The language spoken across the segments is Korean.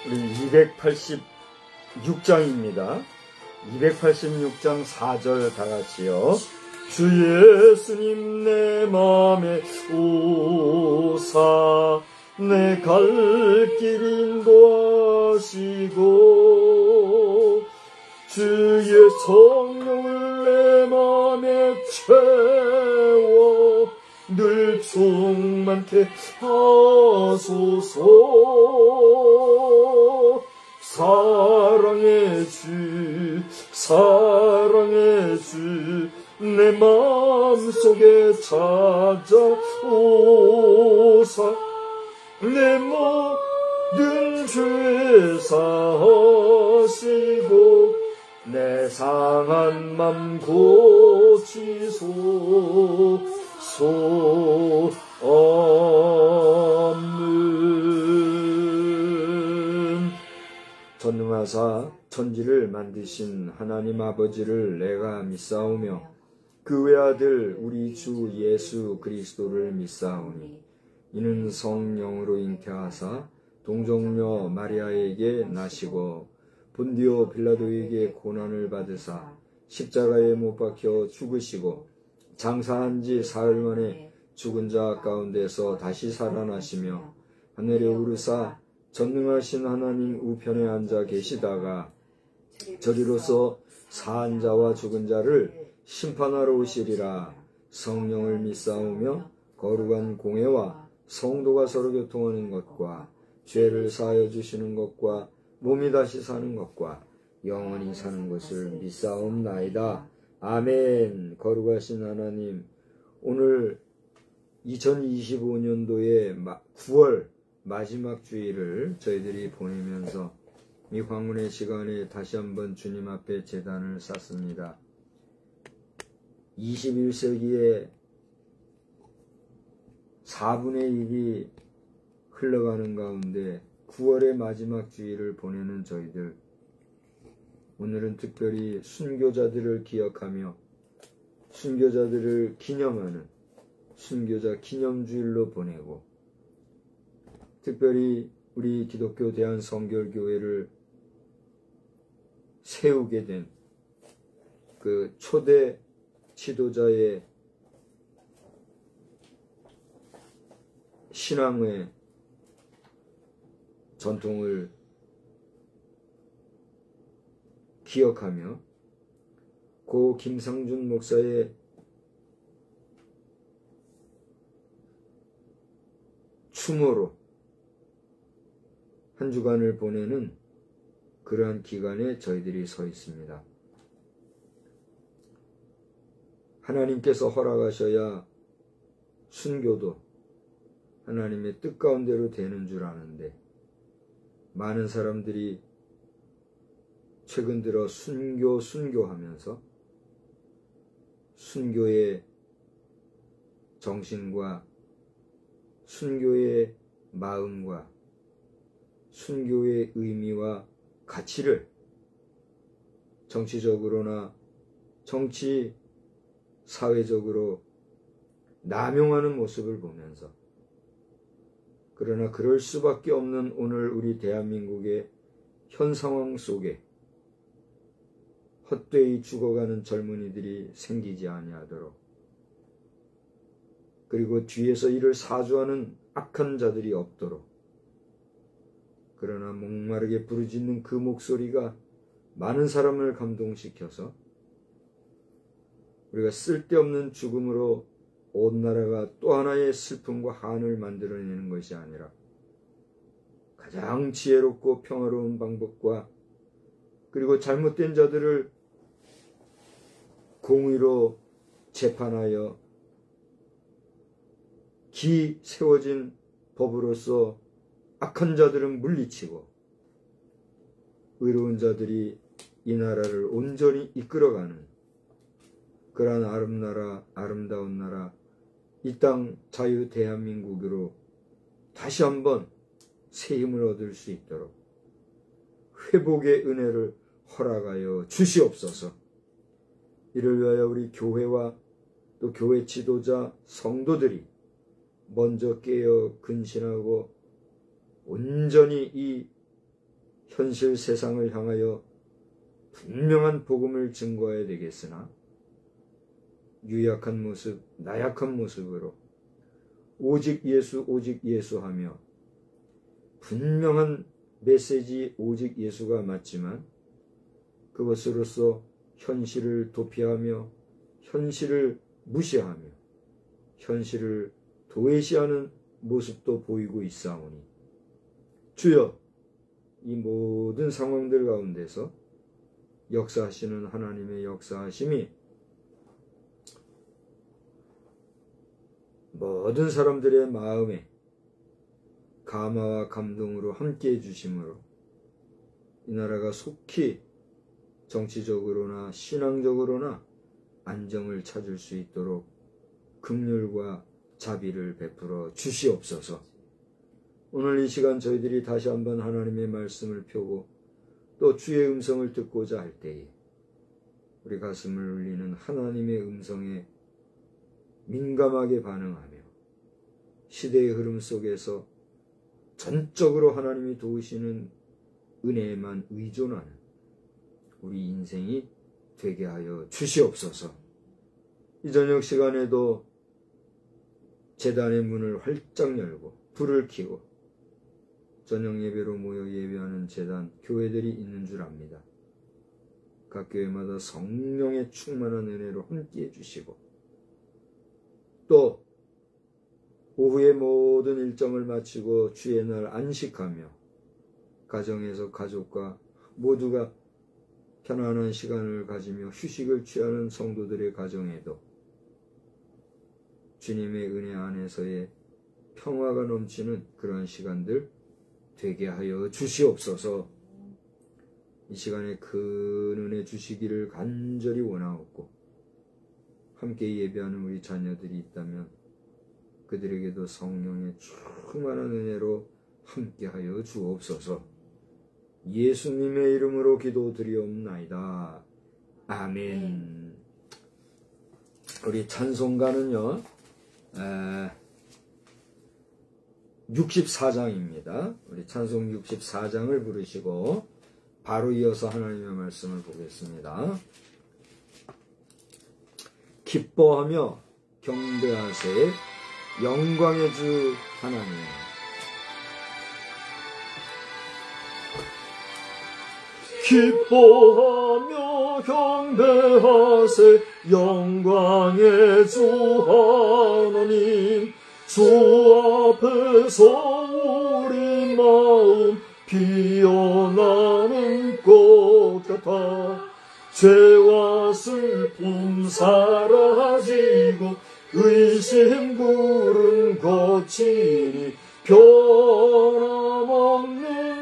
우리 286장입니다. 286장 4절 다같이요. 주 예수님 내 맘에 오사 내 갈 길 인도하시고 주의 성령을 내 맘에 채워 늘 충만케 하소서. 사랑의 주 사랑의 주 내 마음속에 찾아오사 내 모든 죄 사하시고 내 상한 맘 고치소서. 아멘. 전능하사 천지를 만드신 하나님 아버지를 내가 믿사오며 그 외아들 우리 주 예수 그리스도를 믿사오니 이는 성령으로 잉태하사 동정녀 마리아에게 나시고 본디오 빌라도에게 고난을 받으사 십자가에 못 박혀 죽으시고 장사한 지 사흘 만에 죽은 자 가운데서 다시 살아나시며 하늘에 오르사 전능하신 하나님 우편에 앉아 계시다가 저리로서 사한 자와 죽은 자를 심판하러 오시리라. 성령을 믿사오며 거룩한 공회와 성도가 서로 교통하는 것과 죄를 사하여 주시는 것과 몸이 다시 사는 것과 영원히 사는 것을 믿사옵나이다. 아멘. 거룩하신 하나님, 오늘 2025년도의 9월 마지막 주일을 저희들이 보내면서 이 황혼의 시간에 다시 한번 주님 앞에 제단을 쌓습니다. 21세기의 4분의 1이 흘러가는 가운데 9월의 마지막 주일을 보내는 저희들, 오늘은 특별히 순교자들을 기억하며 순교자들을 기념하는 순교자 기념주일로 보내고, 특별히 우리 기독교 대한성결교회를 세우게 된 그 초대 지도자의 신앙의 전통을 기억하며 고 김상준 목사의 추모로 한 주간을 보내는 그러한 기간에 저희들이 서 있습니다. 하나님께서 허락하셔야 순교도 하나님의 뜻 가운데로 되는 줄 아는데, 많은 사람들이 최근 들어 순교하면서 순교의 정신과 순교의 마음과 순교의 의미와 가치를 정치적으로나 정치 사회적으로 남용하는 모습을 보면서, 그러나 그럴 수밖에 없는 오늘 우리 대한민국의 현 상황 속에 헛되이 죽어가는 젊은이들이 생기지 아니하도록, 그리고 뒤에서 이를 사주하는 악한 자들이 없도록, 그러나 목마르게 부르짖는 그 목소리가 많은 사람을 감동시켜서 우리가 쓸데없는 죽음으로 온 나라가 또 하나의 슬픔과 한을 만들어내는 것이 아니라 가장 지혜롭고 평화로운 방법과, 그리고 잘못된 자들을 공의로 재판하여 기 세워진 법으로서 악한 자들은 물리치고 의로운 자들이 이 나라를 온전히 이끌어가는 그러한 아름다운 나라, 이 땅 자유 대한민국으로 다시 한번 새 힘을 얻을 수 있도록 회복의 은혜를 허락하여 주시옵소서. 이를 위하여 우리 교회와 또 교회 지도자 성도들이 먼저 깨어 근신하고 온전히 이 현실 세상을 향하여 분명한 복음을 증거해야 되겠으나 유약한 모습, 나약한 모습으로 오직 예수 하며 분명한 메시지 오직 예수가 맞지만 그것으로서 현실을 도피하며 현실을 무시하며 현실을 도외시하는 모습도 보이고 있사오니 주여, 이 모든 상황들 가운데서 역사하시는 하나님의 역사하심이 모든 사람들의 마음에 감화와 감동으로 함께해 주심으로 이 나라가 속히 정치적으로나 신앙적으로나 안정을 찾을 수 있도록 긍휼과 자비를 베풀어 주시옵소서. 오늘 이 시간 저희들이 다시 한번 하나님의 말씀을 펴고 또 주의 음성을 듣고자 할 때에 우리 가슴을 울리는 하나님의 음성에 민감하게 반응하며 시대의 흐름 속에서 전적으로 하나님이 도우시는 은혜에만 의존하는 우리 인생이 되게 하여 주시옵소서. 이 저녁 시간에도 제단의 문을 활짝 열고 불을 켜고 저녁 예배로 모여 예배하는 제단 교회들이 있는 줄 압니다. 각 교회마다 성령의 충만한 은혜로 함께해 주시고 또 오후의 모든 일정을 마치고 주의 날 안식하며 가정에서 가족과 모두가 편안한 시간을 가지며 휴식을 취하는 성도들의 가정에도 주님의 은혜 안에서의 평화가 넘치는 그런 시간들 되게 하여 주시옵소서. 이 시간에 큰 은혜 주시기를 간절히 원하옵고 함께 예배하는 우리 자녀들이 있다면 그들에게도 성령의 충만한 은혜로 함께하여 주옵소서. 예수님의 이름으로 기도드리옵나이다. 아멘. 우리 찬송가는요 64장입니다. 우리 찬송 64장을 부르시고 바로 이어서 하나님의 말씀을 보겠습니다. 기뻐하며 경배하세 영광의 주 하나님. 기뻐하며 경배하세 영광의 주 하나님. 주 앞에서 우리 마음 피어나는 꽃 같아 죄와 슬픔 사라지고 의심 구름 거치니 변함없는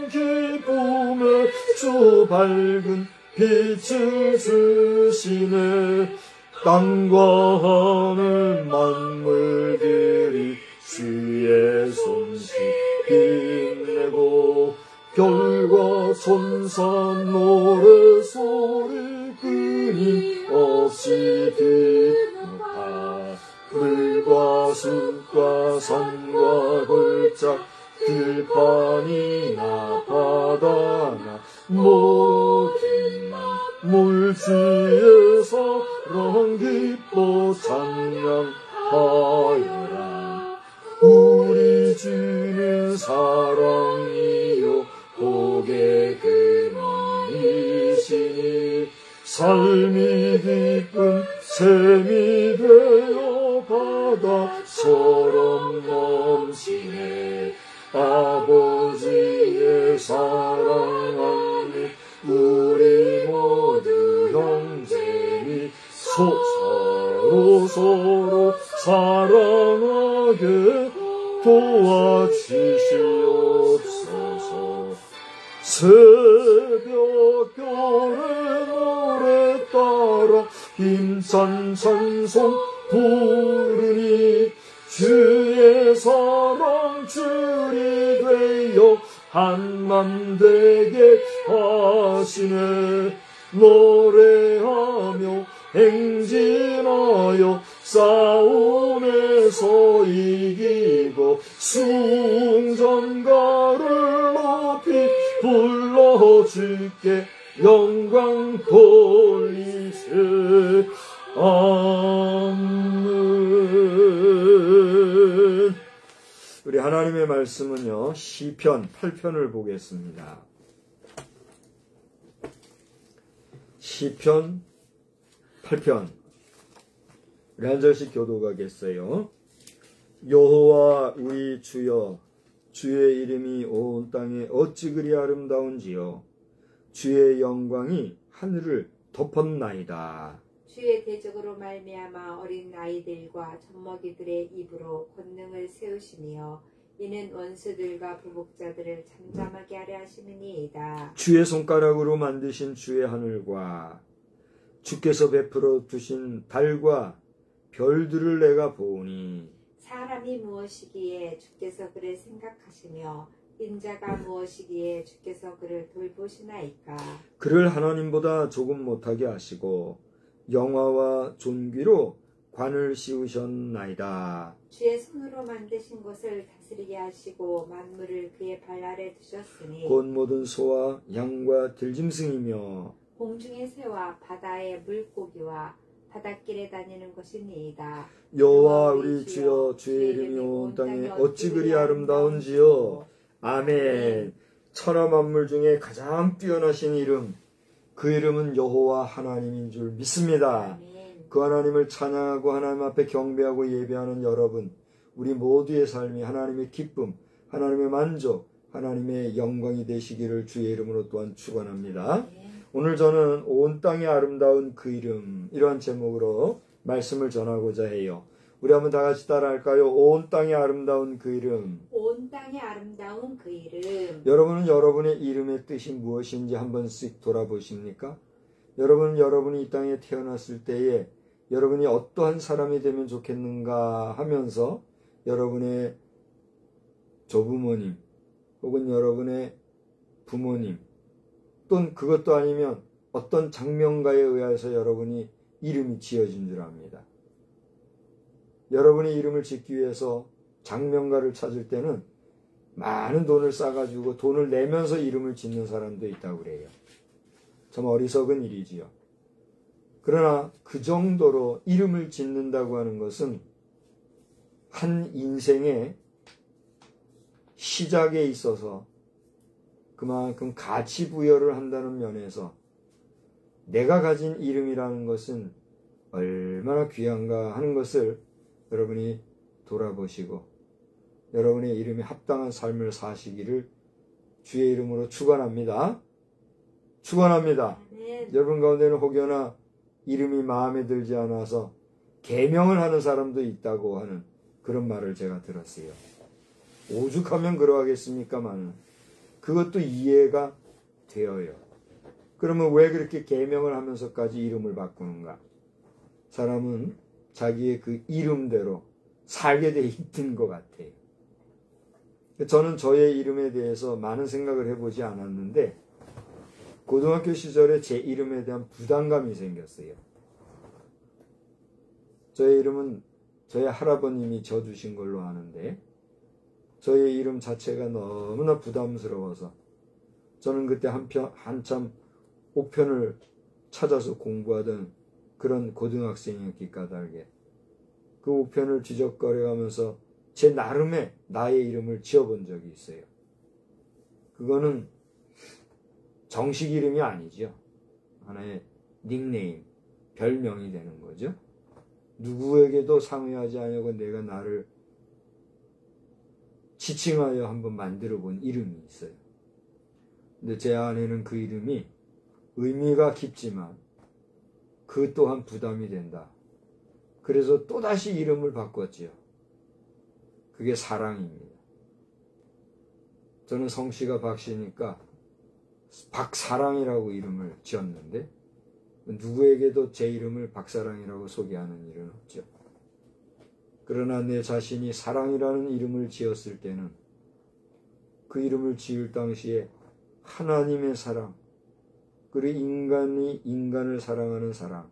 기쁨에 주 밝은 빛을 주시네. 땅과 하늘 만물들이 주의 솜씨 빛내고 별과 천사 노래소리 끊임없이 듣노라. 물과 숲과 산과 골짜 들판이나 바다나 모든 만물 주의 사랑 기뻐 찬양하여라. 우리 주는 사랑이요 복의 근원이시니 삶이 기쁜 샘이 되어 바다처럼 넘치네. 아버지의 사랑하는 우리 모두 형제니 서로 사랑하게 도와주시옵소서. 새벽별의 노래 따라 힘찬 찬송 부르니 주의 사랑 줄이 되어 한맘 되게 하시네. 노래하며 행진하여 싸움에서 이기고 승전가를 높이 불러 주께 영광 돌리세. 아멘. 우리 하나님의 말씀은요, 시편 8편을 보겠습니다. 시편 8편. 우리 한 절씩 교독하겠어요. 여호와 우리 주여, 주의 이름이 온 땅에 어찌 그리 아름다운지요. 주의 영광이 하늘을 덮었나이다. 주의 대적으로 말미암아 어린 아이들과 젖먹이들의 입으로 권능을 세우시며 이는 원수들과 부복자들을 잠잠하게 하려 하심이니이다. 주의 손가락으로 만드신 주의 하늘과 주께서 베풀어 두신 달과 별들을 내가 보오니 사람이 무엇이기에 주께서 그를 생각하시며 인자가 무엇이기에 주께서 그를 돌보시나이까. 그를 하나님보다 조금 못하게 하시고 영화와 존귀로 관을 씌우셨나이다. 주의 손으로 만드신 것을 다스리게 하시고 만물을 그의 발 아래 두셨으니 곧 모든 소와 양과 들짐승이며 공중의 새와 바다의 물고기와 바닷길에 다니는 것이니이다. 여호와 우리 주여, 주의 이름이 온 땅에 어찌 그리 아름다운지요. 아멘. 천하 만물 중에 가장 뛰어나신 이름, 그 이름은 여호와 하나님인 줄 믿습니다. 아멘. 그 하나님을 찬양하고 하나님 앞에 경배하고 예배하는 여러분, 우리 모두의 삶이 하나님의 기쁨, 하나님의 만족, 하나님의 영광이 되시기를 주의 이름으로 또한 축원합니다. 아멘. 오늘 저는 온 땅에 아름다운 그 이름, 이러한 제목으로 말씀을 전하고자 해요. 우리 한번 다 같이 따라할까요? 온 땅에 아름다운 그 이름. 온 땅에 아름다운 그 이름. 여러분은 여러분의 이름의 뜻이 무엇인지 한 번씩 돌아보십니까? 여러분은 여러분이 이 땅에 태어났을 때에 여러분이 어떠한 사람이 되면 좋겠는가 하면서 여러분의 조부모님 혹은 여러분의 부모님 또는 그것도 아니면 어떤 장명가에 의해서 여러분이 이름이 지어진 줄 압니다. 여러분의 이름을 짓기 위해서 장명가를 찾을 때는 많은 돈을 싸가지고 돈을 내면서 이름을 짓는 사람도 있다고 그래요. 참 어리석은 일이지요. 그러나 그 정도로 이름을 짓는다고 하는 것은 한 인생의 시작에 있어서 그만큼 가치 부여를 한다는 면에서 내가 가진 이름이라는 것은 얼마나 귀한가 하는 것을 여러분이 돌아보시고 여러분의 이름에 합당한 삶을 사시기를 주의 이름으로 축원합니다. 축원합니다. 여러분 가운데는 혹여나 이름이 마음에 들지 않아서 계명을 하는 사람도 있다고 하는 그런 말을 제가 들었어요. 오죽하면 그러하겠습니까만 그것도 이해가 되어요. 그러면 왜 그렇게 계명을 하면서까지 이름을 바꾸는가? 사람은 자기의 그 이름대로 살게 돼 있는 것 같아요. 저는 저의 이름에 대해서 많은 생각을 해보지 않았는데 고등학교 시절에 제 이름에 대한 부담감이 생겼어요. 저의 이름은 저의 할아버님이 져주신 걸로 아는데 저의 이름 자체가 너무나 부담스러워서 저는 그때 한참 우편을 찾아서 공부하던 그런 고등학생이었기 까닭에 그 우편을 뒤적거려가면서 제 나름의 나의 이름을 지어본 적이 있어요. 그거는 정식 이름이 아니죠. 하나의 닉네임, 별명이 되는 거죠. 누구에게도 상의하지 않고 내가 나를 지칭하여 한번 만들어 본 이름이 있어요. 근데 제 안에는 그 이름이 의미가 깊지만 그 또한 부담이 된다. 그래서 또다시 이름을 바꿨지요. 그게 사랑입니다. 저는 성씨가 박씨니까 박사랑이라고 이름을 지었는데 누구에게도 제 이름을 박사랑이라고 소개하는 일은 없죠. 그러나 내 자신이 사랑이라는 이름을 지었을 때는 그 이름을 지을 당시에 하나님의 사랑, 그리고 인간이 인간을 사랑하는 사랑,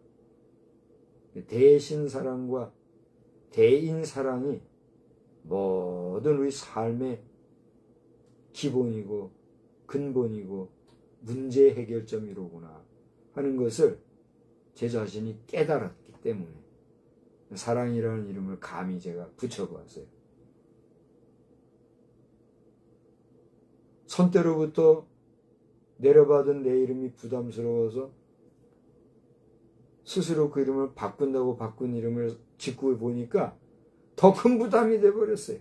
대신 사랑과 대인 사랑이 모든 우리 삶의 기본이고 근본이고 문제 해결점이로구나 하는 것을 제 자신이 깨달았기 때문에 사랑이라는 이름을 감히 제가 붙여보았어요. 선 때로부터 내려받은 내 이름이 부담스러워서 스스로 그 이름을 바꾼다고 바꾼 이름을 짓고 보니까 더 큰 부담이 돼버렸어요.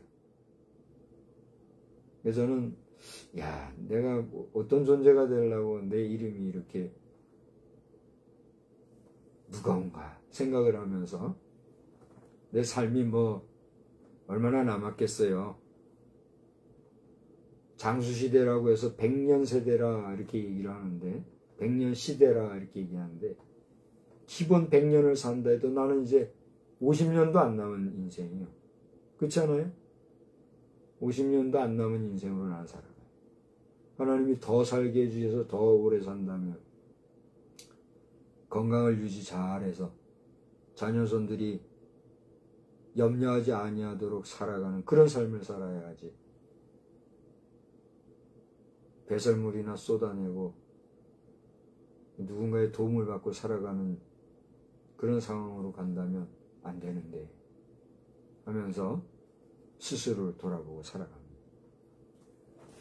그래서 저는 내가 어떤 존재가 되려고 내 이름이 이렇게 무거운가 생각을 하면서 내 삶이 얼마나 남았겠어요. 장수시대라고 해서 100년 세대라 이렇게 얘기를 하는데 100년 시대라 이렇게 얘기하는데 기본 100년을 산다 해도 나는 이제 50년도 안 남은 인생이에요. 그렇지 않아요? 50년도 안 남은 인생으로 난 살아가요. 하나님이 더 살게 해주셔서 더 오래 산다면 건강을 유지 잘해서 자녀손들이 염려하지 아니하도록 살아가는 그런 삶을 살아야지. 배설물이나 쏟아내고 누군가의 도움을 받고 살아가는 그런 상황으로 간다면 안 되는데 하면서 스스로를 돌아보고 살아갑니다.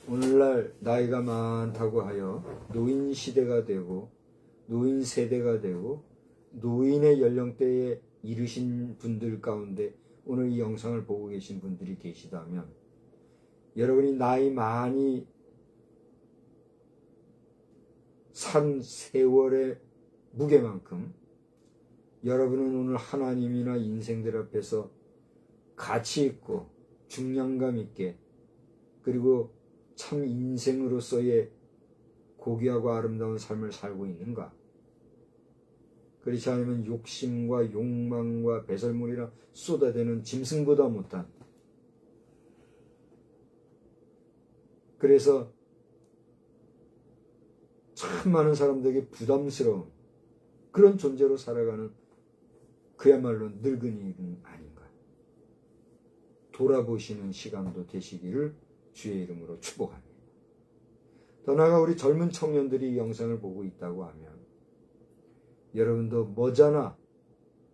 오늘날 나이가 많다고 하여 노인 시대가 되고 노인 세대가 되고 노인의 연령대에 이르신 분들 가운데 오늘 이 영상을 보고 계신 분들이 계시다면 여러분이 나이 많이 산 세월의 무게만큼 여러분은 오늘 하나님이나 인생들 앞에서 가치 있고 중량감 있게 그리고 참 인생으로서의 고귀하고 아름다운 삶을 살고 있는가? 그렇지 않으면 욕심과 욕망과 배설물이나 쏟아대는 짐승보다 못한 그래서 참 많은 사람들에게 부담스러운 그런 존재로 살아가는 그야말로 늙은이는 아닌가. 돌아보시는 시간도 되시기를 주의 이름으로 축복합니다. 더 나아가 우리 젊은 청년들이 이 영상을 보고 있다고 하면 여러분도 머지않아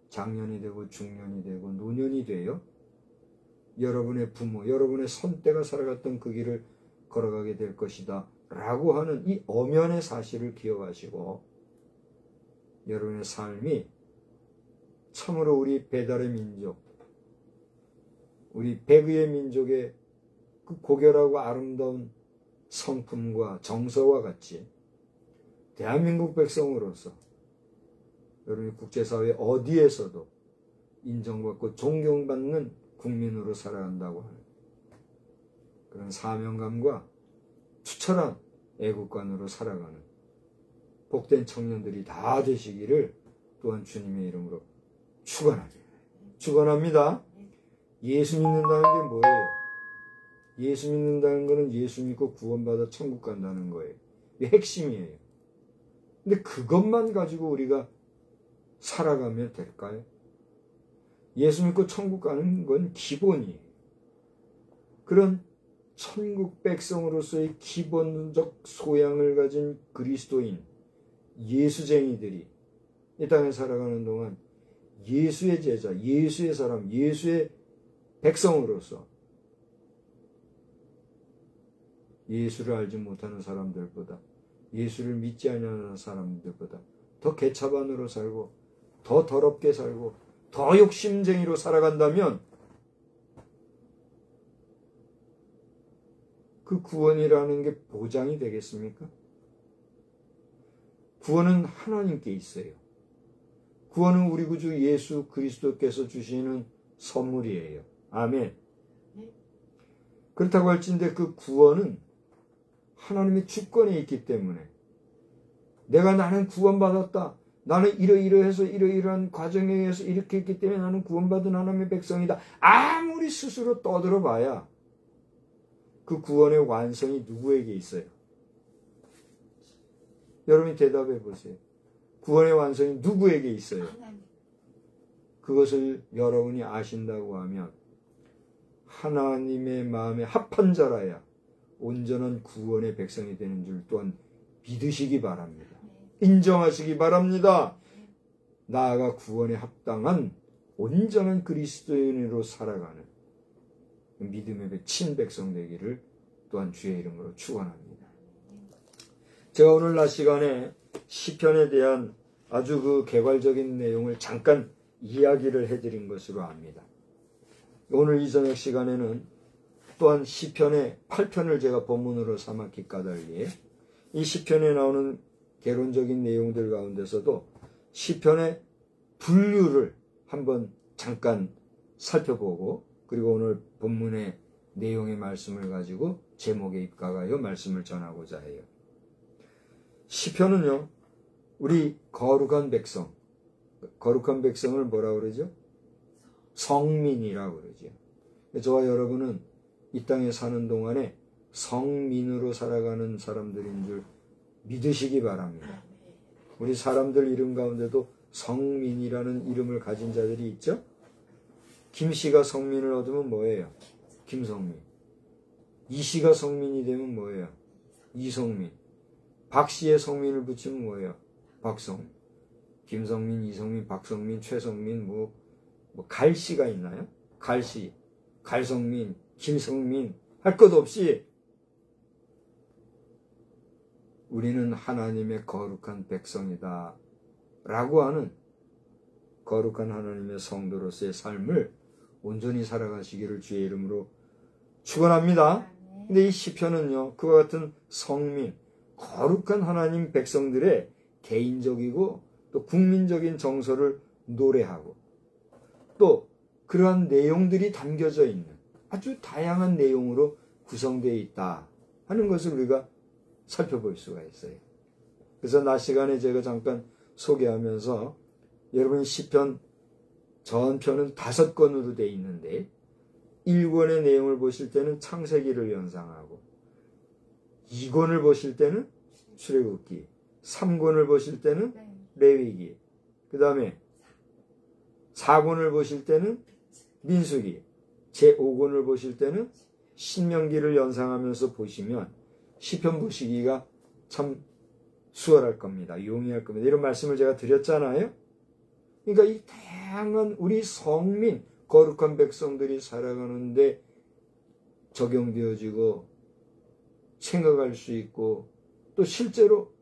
장년이 되고 중년이 되고 노년이 되어 여러분의 부모, 여러분의 선대가 살아갔던 그 길을 걸어가게 될 것이다 라고 하는 이 엄연의 사실을 기억하시고 여러분의 삶이 참으로 우리 배달의 민족, 우리 백의의 민족의 그 고결하고 아름다운 성품과 정서와 같이 대한민국 백성으로서 여러분이 국제사회 어디에서도 인정받고 존경받는 국민으로 살아간다고 하는 그런 사명감과 투철한 애국관으로 살아가는 복된 청년들이 다 되시기를 또한 주님의 이름으로 축원합니다. 예수 믿는다는 게 뭐예요? 예수 믿는다는 것은 예수 믿고 구원받아 천국 간다는 거예요. 이게 핵심이에요. 근데 그것만 가지고 우리가 살아가면 될까요? 예수 믿고 천국 가는 건 기본이에요. 그런 천국 백성으로서의 기본적 소양을 가진 그리스도인, 예수쟁이들이 이 땅에 살아가는 동안 예수의 제자, 예수의 사람, 예수의 백성으로서 예수를 알지 못하는 사람들보다 예수를 믿지 않는 사람들보다 더 개차반으로 살고 더 더럽게 살고 더 욕심쟁이로 살아간다면 그 구원이라는 게 보장이 되겠습니까? 구원은 하나님께 있어요. 구원은 우리 구주 예수 그리스도께서 주시는 선물이에요. 아멘. 그렇다고 할진데 그 구원은 하나님의 주권에 있기 때문에 나는 구원받았다. 나는 이러이러해서 이러이러한 과정에 의해서 이렇게 했기 때문에 나는 구원받은 하나님의 백성이다. 아무리 스스로 떠들어봐야 그 구원의 완성이 누구에게 있어요? 여러분이 대답해 보세요. 구원의 완성이 누구에게 있어요? 그것을 여러분이 아신다고 하면 하나님의 마음에 합한 자라야 온전한 구원의 백성이 되는 줄 또한 믿으시기 바랍니다. 인정하시기 바랍니다. 나아가 구원에 합당한 온전한 그리스도인으로 살아가는 믿음의 친백성 되기를 또한 주의 이름으로 축원합니다. 제가 오늘 낮 시간에 시편에 대한 아주 그 개괄적인 내용을 잠깐 이야기를 해드린 것으로 압니다. 오늘 이 저녁 시간에는 또한 시편의 8편을 제가 본문으로 삼았기 까닭에 이 시편에 나오는 개론적인 내용들 가운데서도 시편의 분류를 한번 잠깐 살펴보고 그리고 오늘 본문의 내용의 말씀을 가지고 제목에 입각하여 말씀을 전하고자 해요. 시편은요, 우리 거룩한 백성, 거룩한 백성을 뭐라고 그러죠? 성민이라고 그러죠. 저와 여러분은 이 땅에 사는 동안에 성민으로 살아가는 사람들인 줄 믿으시기 바랍니다. 우리 사람들 이름 가운데도 성민이라는 이름을 가진 자들이 있죠? 김씨가 성민을 얻으면 뭐예요? 김성민. 이씨가 성민이 되면 뭐예요? 이성민. 박씨의 성민을 붙이면 뭐예요? 박성민. 김성민, 이성민, 박성민, 최성민, 갈씨가 있나요? 갈씨, 갈성민, 김성민 할 것 없이 우리는 하나님의 거룩한 백성이다 라고 하는 거룩한 하나님의 성도로서의 삶을 온전히 살아가시기를 주의 이름으로 축원합니다. 근데 이 시편은요, 그와 같은 성민, 거룩한 하나님 백성들의 개인적이고 또 국민적인 정서를 노래하고 또 그러한 내용들이 담겨져 있는 아주 다양한 내용으로 구성되어 있다 하는 것을 우리가 살펴볼 수가 있어요. 그래서 낮 시간에 제가 잠깐 소개하면서 여러분 시편 전편은 5권으로 되어 있는데 1권의 내용을 보실 때는 창세기를 연상하고 2권을 보실 때는 출애굽기, 3권을 보실 때는 레위기, 그 다음에 4권을 보실 때는 민수기, 제5권을 보실 때는 신명기를 연상하면서 보시면 시편 보시기가 참 수월할 겁니다. 용이할 겁니다. 이런 말씀을 제가 드렸잖아요. 그러니까 이 다양한 우리 성민, 거룩한 백성들이 살아가는데 적용되어지고 생각할 수 있고 또 실제로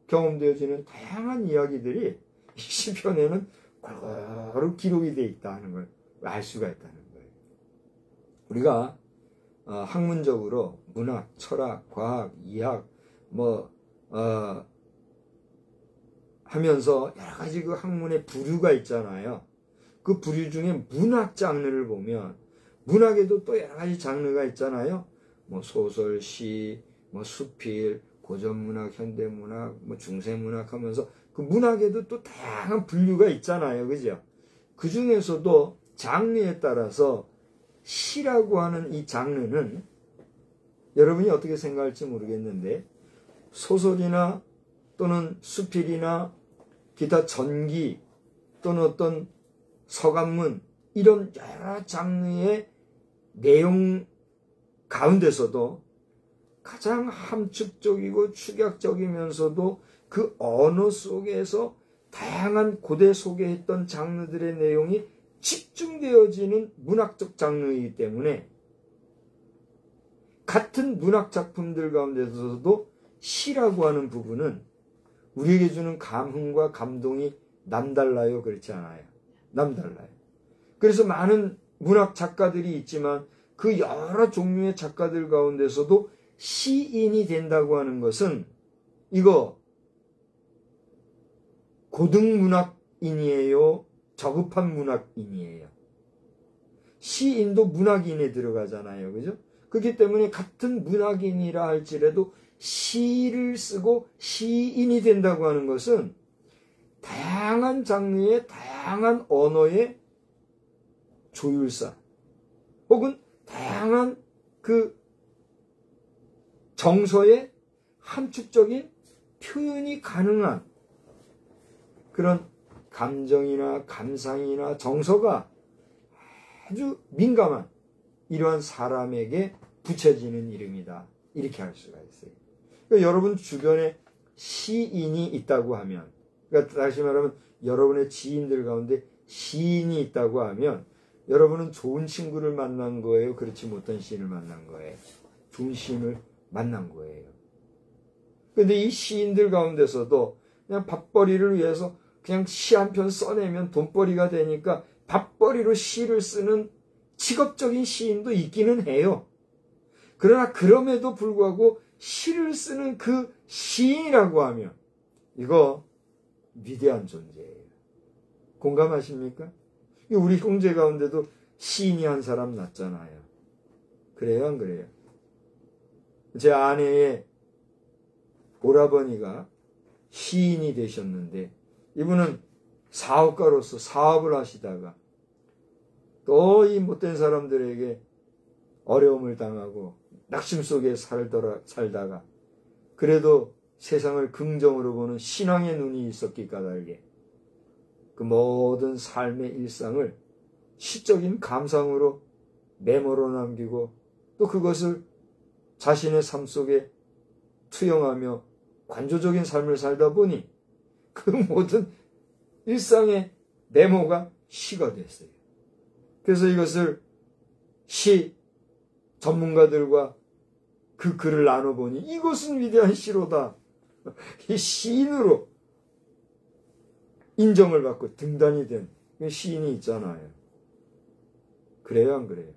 경험되어지는 다양한 이야기들이 이 시편에는 골고루 기록이 되어 있다는 걸 알 수가 있다는 거예요. 우리가 학문적으로 문학, 철학, 과학, 이학 하면서 여러 가지 그 학문의 부류가 있잖아요. 그 부류 중에 문학 장르를 보면 문학에도 또 여러 가지 장르가 있잖아요. 소설, 시, 수필, 고전문학, 현대문학, 중세문학 하면서 그 문학에도 또 다양한 분류가 있잖아요. 그죠? 그 중에서도 장르에 따라서 시라고 하는 이 장르는 여러분이 어떻게 생각할지 모르겠는데 소설이나 또는 수필이나 기타 전기 또는 어떤 서간문 이런 여러 장르의 내용 가운데서도 가장 함축적이고 축약적이면서도 그 언어 속에서 다양한 고대 소개했던 장르들의 내용이 집중되어지는 문학적 장르이기 때문에 같은 문학 작품들 가운데서도 시라고 하는 부분은 우리에게 주는 감흥과 감동이 남달라요? 그렇지 않아요? 남달라요. 그래서 많은 문학 작가들이 있지만 그 여러 종류의 작가들 가운데서도 시인이 된다고 하는 것은 이거 고등문학인이에요? 저급한 문학인이에요? 시인도 문학인에 들어가잖아요. 그죠? 그렇기 때문에 같은 문학인이라 할지라도 시를 쓰고 시인이 된다고 하는 것은 다양한 장르의 다양한 언어의 조율사 혹은 다양한 그 정서의 함축적인 표현이 가능한 그런 감정이나 감상이나 정서가 아주 민감한 이러한 사람에게 붙여지는 이름이다. 이렇게 할 수가 있어요. 그러니까 여러분 주변에 시인이 있다고 하면, 그러니까 다시 말하면 여러분의 지인들 가운데 시인이 있다고 하면 여러분은 좋은 친구를 만난 거예요? 그렇지 못한 시인을 만난 거예요? 좋은 시인을 만난 거예요. 근데 이 시인들 가운데서도 그냥 밥벌이를 위해서 그냥 시 한 편 써내면 돈벌이가 되니까 밥벌이로 시를 쓰는 직업적인 시인도 있기는 해요. 그러나 그럼에도 불구하고 시를 쓰는 그 시인이라고 하면 이거 위대한 존재예요. 공감하십니까? 우리 형제 가운데도 시인이 한 사람 났잖아요. 그래요, 안 그래요? 제 아내의 오라버니가 시인이 되셨는데 이분은 사업가로서 사업을 하시다가 또 이 못된 사람들에게 어려움을 당하고 낙심 속에 살다가 그래도 세상을 긍정으로 보는 신앙의 눈이 있었기 까닭에 그 모든 삶의 일상을 시적인 감상으로 메모로 남기고 또 그것을 자신의 삶 속에 투영하며 관조적인 삶을 살다 보니 그 모든 일상의 메모가 시가 됐어요. 그래서 이것을 시 전문가들과 그 글을 나눠보니 이것은 위대한 시로다. 이 시인으로 인정을 받고 등단이 된 시인이 있잖아요. 그래요, 안 그래요?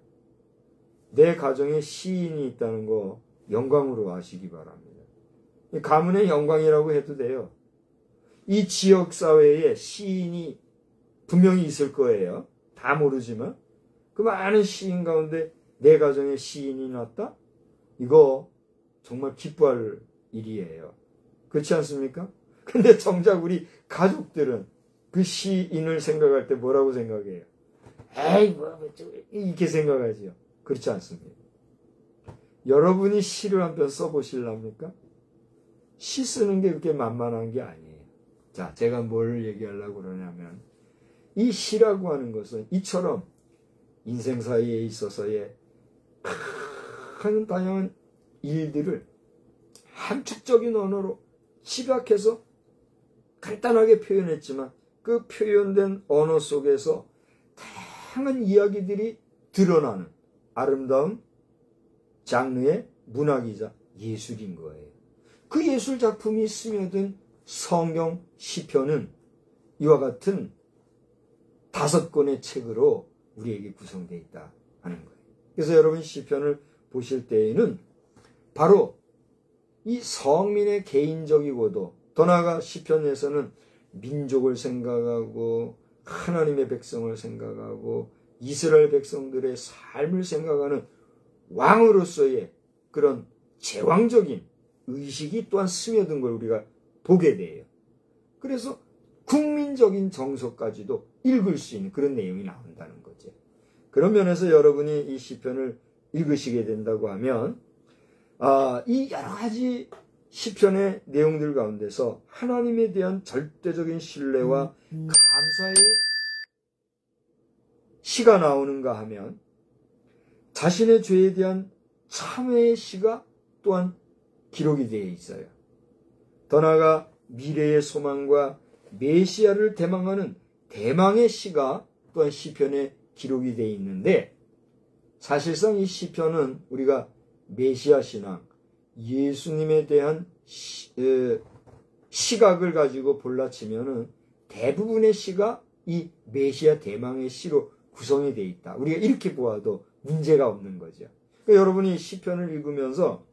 내 가정에 시인이 있다는 거 영광으로 아시기 바랍니다. 가문의 영광이라고 해도 돼요. 이 지역사회에 시인이 분명히 있을 거예요. 다 모르지만 그 많은 시인 가운데 내 가정에 시인이 났다? 이거 정말 기뻐할 일이에요. 그렇지 않습니까? 근데 정작 우리 가족들은 그 시인을 생각할 때 뭐라고 생각해요? 에이, 이렇게 생각하지요. 그렇지 않습니다. 여러분이 시를 한 편 써보실랍니까? 시 쓰는 게 그렇게 만만한 게 아니에요. 자, 제가 뭘 얘기하려고 그러냐면 이 시라고 하는 것은 이처럼 인생 사이에 있어서의 큰 다양한 일들을 함축적인 언어로 집약해서 간단하게 표현했지만 그 표현된 언어 속에서 다양한 이야기들이 드러나는 아름다운 장르의 문학이자 예술인 거예요. 그 예술 작품이 스며든 성경 시편은 이와 같은 5권의 책으로 우리에게 구성되어 있다 하는 거예요. 그래서 여러분 시편을 보실 때에는 바로 이 성민의 개인적이고도 더 나아가 시편에서는 민족을 생각하고 하나님의 백성을 생각하고 이스라엘 백성들의 삶을 생각하는 왕으로서의 그런 제왕적인 의식이 또한 스며든 걸 우리가 보게 돼요. 그래서 국민적인 정서까지도 읽을 수 있는 그런 내용이 나온다는 거죠. 그런 면에서 여러분이 이 시편을 읽으시게 된다고 하면 이 여러 가지 시편의 내용들 가운데서 하나님에 대한 절대적인 신뢰와 감사의 시가 나오는가 하면 자신의 죄에 대한 참회의 시가 또한 기록이 되어 있어요. 더 나아가 미래의 소망과 메시아를 대망하는 대망의 시가 또한 시편에 기록이 되어 있는데 사실상 이 시편은 우리가 메시아 신앙, 예수님에 대한 시각을 가지고 볼라치면은 대부분의 시가 이 메시아 대망의 시로 구성이 되어 있다. 우리가 이렇게 보아도 문제가 없는 거죠. 그러니까 여러분이 시편을 읽으면서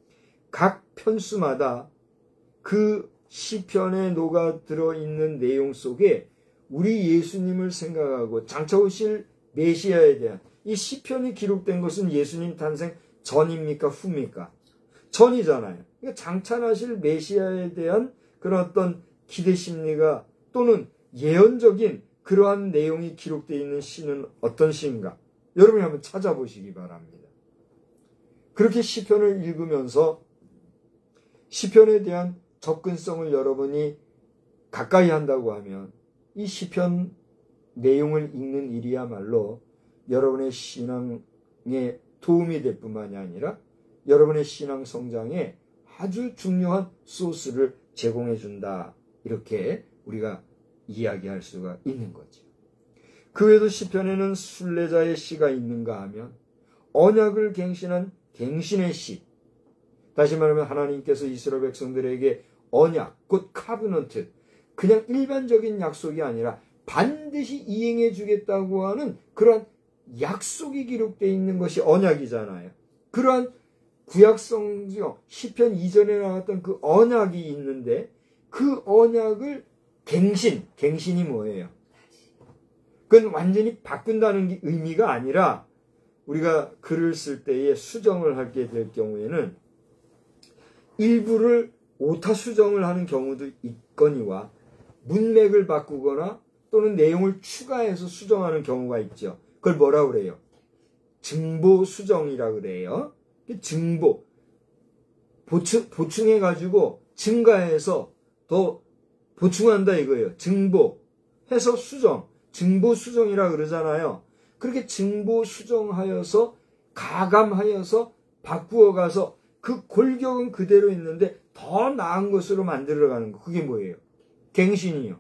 각 편수마다 그 시편에 녹아들어 있는 내용 속에 우리 예수님을 생각하고 장차 오실 메시아에 대한 이 시편이 기록된 것은 예수님 탄생 전입니까 후입니까? 전이잖아요. 그러니까 장차 나실 메시아에 대한 그런 어떤 기대 심리가 또는 예언적인 그러한 내용이 기록되어 있는 시는 어떤 시인가? 여러분이 한번 찾아보시기 바랍니다. 그렇게 시편을 읽으면서 시편에 대한 접근성을 여러분이 가까이 한다고 하면 이 시편 내용을 읽는 일이야말로 여러분의 신앙에 도움이 될 뿐만이 아니라 여러분의 신앙 성장에 아주 중요한 소스를 제공해 준다. 이렇게 우리가 이야기할 수가 있는 거죠. 그 외에도 시편에는 순례자의 시가 있는가 하면 언약을 갱신한 갱신의 시, 다시 말하면 하나님께서 이스라엘 백성들에게 언약, 곧 카브넌트, 그냥 일반적인 약속이 아니라 반드시 이행해 주겠다고 하는 그러한 약속이 기록되어 있는 것이 언약이잖아요. 그러한 구약성경 시편 이전에 나왔던 그 언약이 있는데 그 언약을 갱신이 뭐예요? 그건 완전히 바꾼다는 게 의미가 아니라 우리가 글을 쓸 때에 수정을 하게 될 경우에는 일부를 오타 수정을 하는 경우도 있거니와 문맥을 바꾸거나 또는 내용을 추가해서 수정하는 경우가 있죠. 그걸 뭐라 그래요? 증보 수정이라 그래요. 증보, 보충해가지고 증가해서 더 보충한다 이거예요. 증보해서 수정, 증보 수정이라 그러잖아요. 그렇게 증보 수정하여서 가감하여서 바꾸어가서 그 골격은 그대로 있는데 더 나은 것으로 만들어가는 거. 그게 뭐예요? 갱신이요.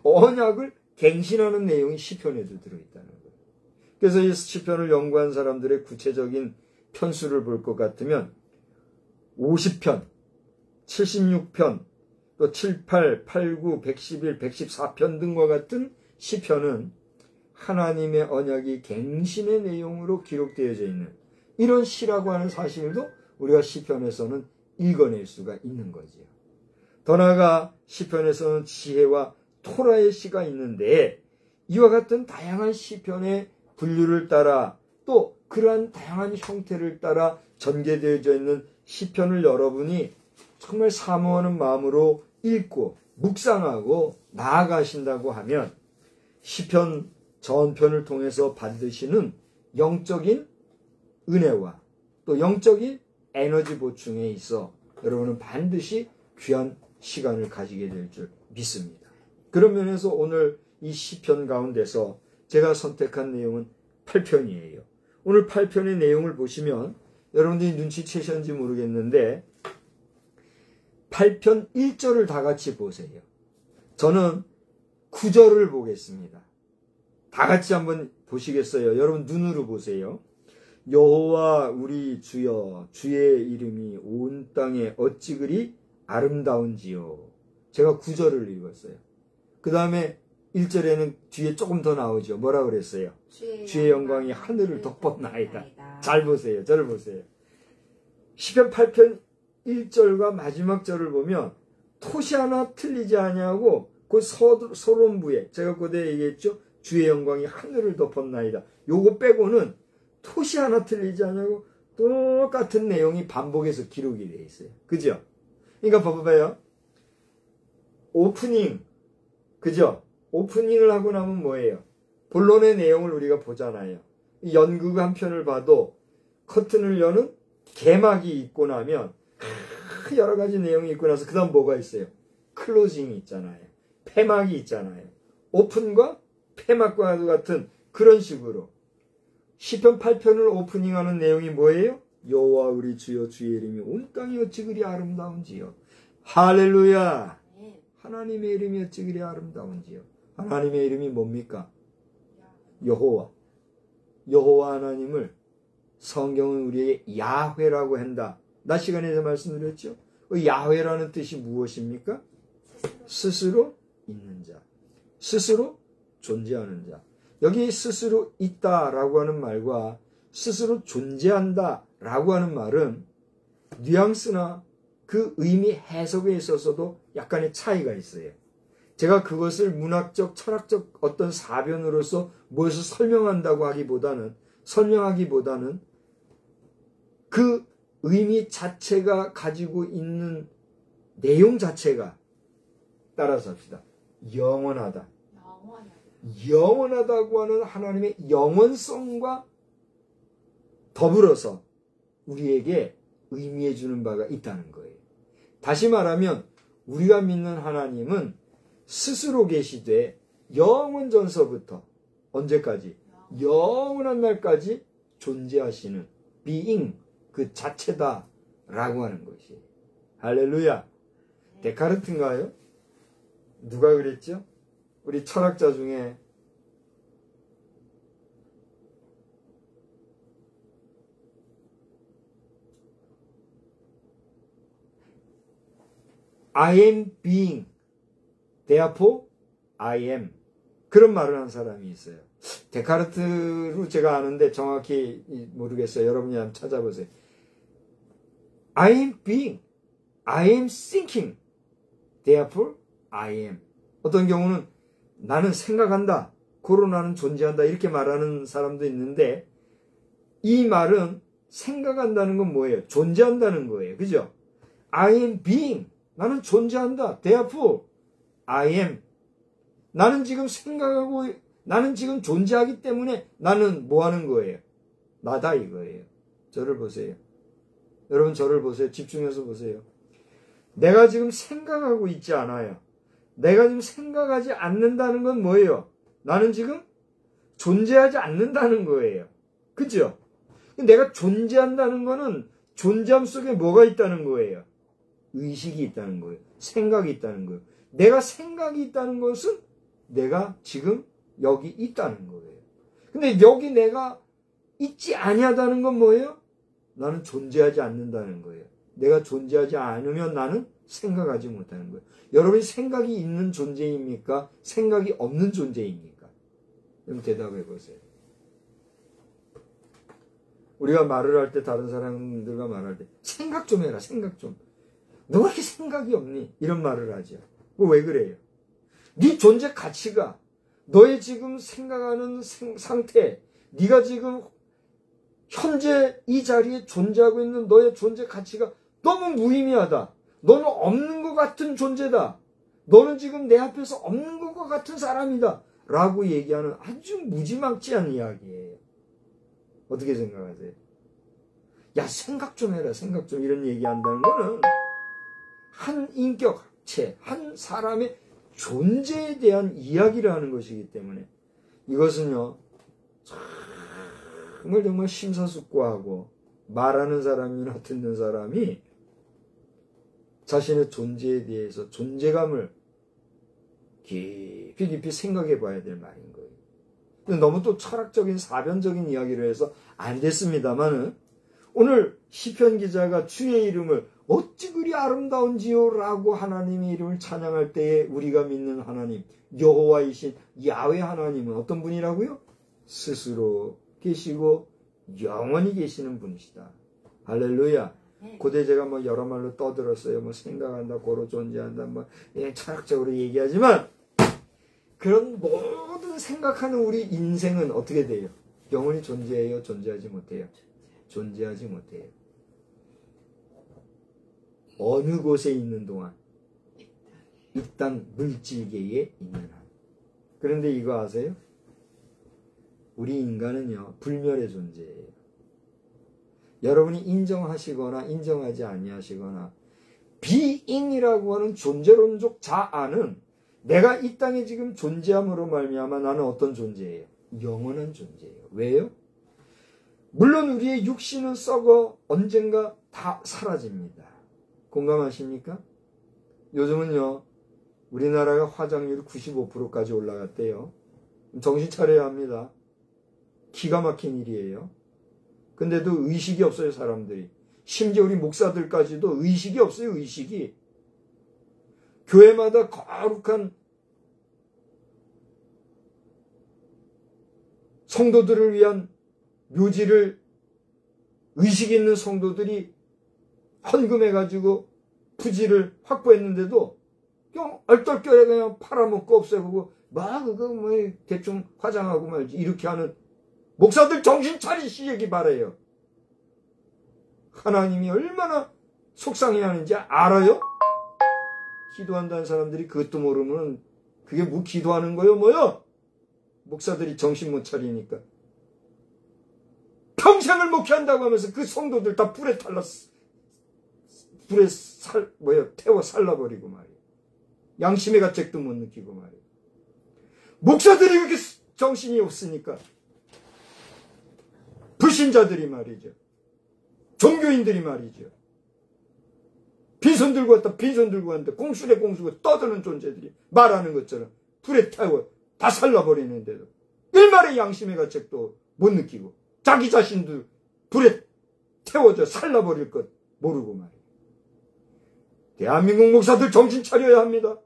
언약을 갱신하는 내용이 시편에도 들어있다는 거예요. 그래서 이 시편을 연구한 사람들의 구체적인 편수를 볼 것 같으면 50편, 76편, 또 7, 8, 8, 9, 111, 114편 등과 같은 시편은 하나님의 언약이 갱신의 내용으로 기록되어져 있는 이런 시라고 하는 사실도 우리가 시편에서는 읽어낼 수가 있는 거지요. 더 나아가 시편에서는 지혜와 토라의 시가 있는데 이와 같은 다양한 시편의 분류를 따라 또 그러한 다양한 형태를 따라 전개되어져 있는 시편을 여러분이 정말 사모하는 마음으로 읽고 묵상하고 나아가신다고 하면 시편 전편을 통해서 받으시는 영적인 은혜와 또 영적인 에너지 보충에 있어 여러분은 반드시 귀한 시간을 가지게 될 줄 믿습니다. 그런 면에서 오늘 이 시편 가운데서 제가 선택한 내용은 8편이에요. 오늘 8편의 내용을 보시면 여러분들이 눈치채셨는지 모르겠는데 8편 1절을 다 같이 보세요. 저는 9절을 보겠습니다. 다 같이 한번 보시겠어요? 여러분 눈으로 보세요. 여호와 우리 주여 주의 이름이 온 땅에 어찌 그리 아름다운지요. 제가 9절을 읽었어요. 그 다음에 1절에는 뒤에 조금 더 나오죠. 뭐라 그랬어요? 주의 영광이 하늘을 덮었나이다. 잘 보세요. 저를 보세요. 시편 8편 1절과 마지막 절을 보면 토시 하나 틀리지 아니하고 그 서론부에 제가 그때 얘기했죠. 주의 영광이 하늘을 덮었나이다. 요거 빼고는 토시 하나 틀리지 않냐고 똑같은 내용이 반복해서 기록이 되어 있어요. 그죠? 그러니까 봐봐요. 오프닝, 그죠? 오프닝을 하고 나면 뭐예요? 본론의 내용을 우리가 보잖아요. 연극 한 편을 봐도 커튼을 여는 개막이 있고 나면 여러 가지 내용이 있고 나서 그 다음 뭐가 있어요? 클로징이 있잖아요. 폐막이 있잖아요. 오픈과 폐막과 같은 그런 식으로 시편 8편을 오프닝하는 내용이 뭐예요? 여호와 우리 주여 주의 이름이 온 땅이 어찌 그리 아름다운지요. 할렐루야. 하나님의 이름이 어찌 그리 아름다운지요. 하나님의 이름이 뭡니까? 여호와. 여호와 하나님을 성경은 우리에게 야훼라고 한다. 낮 시간에 말씀드렸죠? 야훼라는 뜻이 무엇입니까? 스스로 있는 자. 스스로 존재하는 자. 여기 스스로 있다라고 하는 말과 스스로 존재한다라고 하는 말은 뉘앙스나 그 의미 해석에 있어서도 약간의 차이가 있어요. 제가 그것을 문학적, 철학적 어떤 사변으로서 무엇을 설명하기보다는 그 의미 자체가 가지고 있는 내용 자체가 따라서 합시다. 영원하다. 영원하다고 하는 하나님의 영원성과 더불어서 우리에게 의미해 주는 바가 있다는 거예요. 다시 말하면 우리가 믿는 하나님은 스스로 계시되 영원 전서부터 언제까지? 영원한 날까지 존재하시는 being 그 자체다 라고 하는 것이. 할렐루야. 데카르트인가요? 누가 그랬죠? 우리 철학자 중에 I am being, therefore I am. 그런 말을 한 사람이 있어요. 데카르트로 제가 아는데 정확히 모르겠어요. 여러분이 한번 찾아보세요. I am being, I am thinking, therefore I am. 어떤 경우는 나는 생각한다, 고로 나는 존재한다 이렇게 말하는 사람도 있는데 이 말은 생각한다는 건 뭐예요? 존재한다는 거예요. 그죠? I am being, 나는 존재한다. therefore I am. 나는 지금 생각하고 나는 지금 존재하기 때문에 나는 뭐 하는 거예요? 나다 이거예요. 저를 보세요. 여러분 저를 보세요. 집중해서 보세요. 내가 지금 생각하고 있지 않아요. 내가 지금 생각하지 않는다는 건 뭐예요? 나는 지금 존재하지 않는다는 거예요. 그죠? 내가 존재한다는 거는 존재함 속에 뭐가 있다는 거예요? 의식이 있다는 거예요. 생각이 있다는 거예요. 내가 생각이 있다는 것은 내가 지금 여기 있다는 거예요. 근데 여기 내가 있지 아니하다는 건 뭐예요? 나는 존재하지 않는다는 거예요. 내가 존재하지 않으면 나는 생각하지 못하는 거예요. 여러분이 생각이 있는 존재입니까? 생각이 없는 존재입니까? 그럼 대답해 보세요. 우리가 말을 할 때 다른 사람들과 말할 때 생각 좀 해라. 생각 좀. 너 왜 이렇게 생각이 없니? 이런 말을 하죠. 왜 그래요? 네 존재 가치가 너의 지금 생각하는 상태, 네가 지금 현재 이 자리에 존재하고 있는 너의 존재 가치가 너무 무의미하다. 너는 없는 것 같은 존재다. 너는 지금 내 앞에서 없는 것과 같은 사람이다. 라고 얘기하는 아주 무지막지한 이야기예요. 어떻게 생각하세요? 야, 생각 좀 해라. 생각 좀. 이런 얘기한다는 거는 한 인격체, 한 사람의 존재에 대한 이야기를 하는 것이기 때문에 이것은요, 정말 심사숙고하고 말하는 사람이나 듣는 사람이 자신의 존재에 대해서 존재감을 깊이 생각해 봐야 될 말인 거예요. 근데 너무 또 철학적인 사변적인 이야기를 해서 안 됐습니다만은 오늘 시편 기자가 주의 이름을 어찌 그리 아름다운지요 라고 하나님의 이름을 찬양할 때에 우리가 믿는 하나님 여호와이신 야훼 하나님은 어떤 분이라고요? 스스로 계시고 영원히 계시는 분이시다. 할렐루야. 고대 제가 뭐 여러 말로 떠들었어요. 뭐 생각한다, 고로 존재한다, 뭐 철학적으로 얘기하지만 그런 모든 생각하는 우리 인생은 어떻게 돼요? 영원히 존재해요? 존재하지 못해요? 존재하지 못해요. 어느 곳에 있는 동안 이 땅 물질계에 있는 한. 그런데 이거 아세요? 우리 인간은요 불멸의 존재예요. 여러분이 인정하시거나 인정하지 아니하시거나 비잉이라고 하는 존재론적 자아는 내가 이 땅에 지금 존재함으로 말미암아 나는 어떤 존재예요? 영원한 존재예요. 왜요? 물론 우리의 육신은 썩어 언젠가 다 사라집니다. 공감하십니까? 요즘은요 우리나라가 화장률이 95%까지 올라갔대요. 정신 차려야 합니다. 기가 막힌 일이에요. 근데도 의식이 없어요, 사람들이. 심지어 우리 목사들까지도 의식이 없어요, 의식이. 교회마다 거룩한 성도들을 위한 묘지를 의식 있는 성도들이 헌금해가지고 부지를 확보했는데도 그냥 얼떨결에 그냥 팔아먹고 없애고 막 그거 뭐 대충 화장하고 말지 이렇게 하는 목사들 정신 차리시기 바래요. 하나님이 얼마나 속상해하는지 알아요? 기도한다는 사람들이 그것도 모르면 그게 뭐 기도하는 거요 뭐요? 목사들이 정신 못 차리니까 평생을 목회한다고 하면서 그 성도들 다 불에 태워 살라버리고 말이에요. 양심의 가책도 못 느끼고 말이에요. 목사들이 그렇게 정신이 없으니까 불신자들이 말이죠. 종교인들이 말이죠. 빈손 들고 왔다 빈손 들고 왔는데 공수래 공수고 떠드는 존재들이 말하는 것처럼 불에 태워 다 살라버리는데도 일말의 양심의 가책도 못 느끼고 자기 자신도 불에 태워져 살라버릴 것 모르고 말이에요. 대한민국 목사들 정신 차려야 합니다.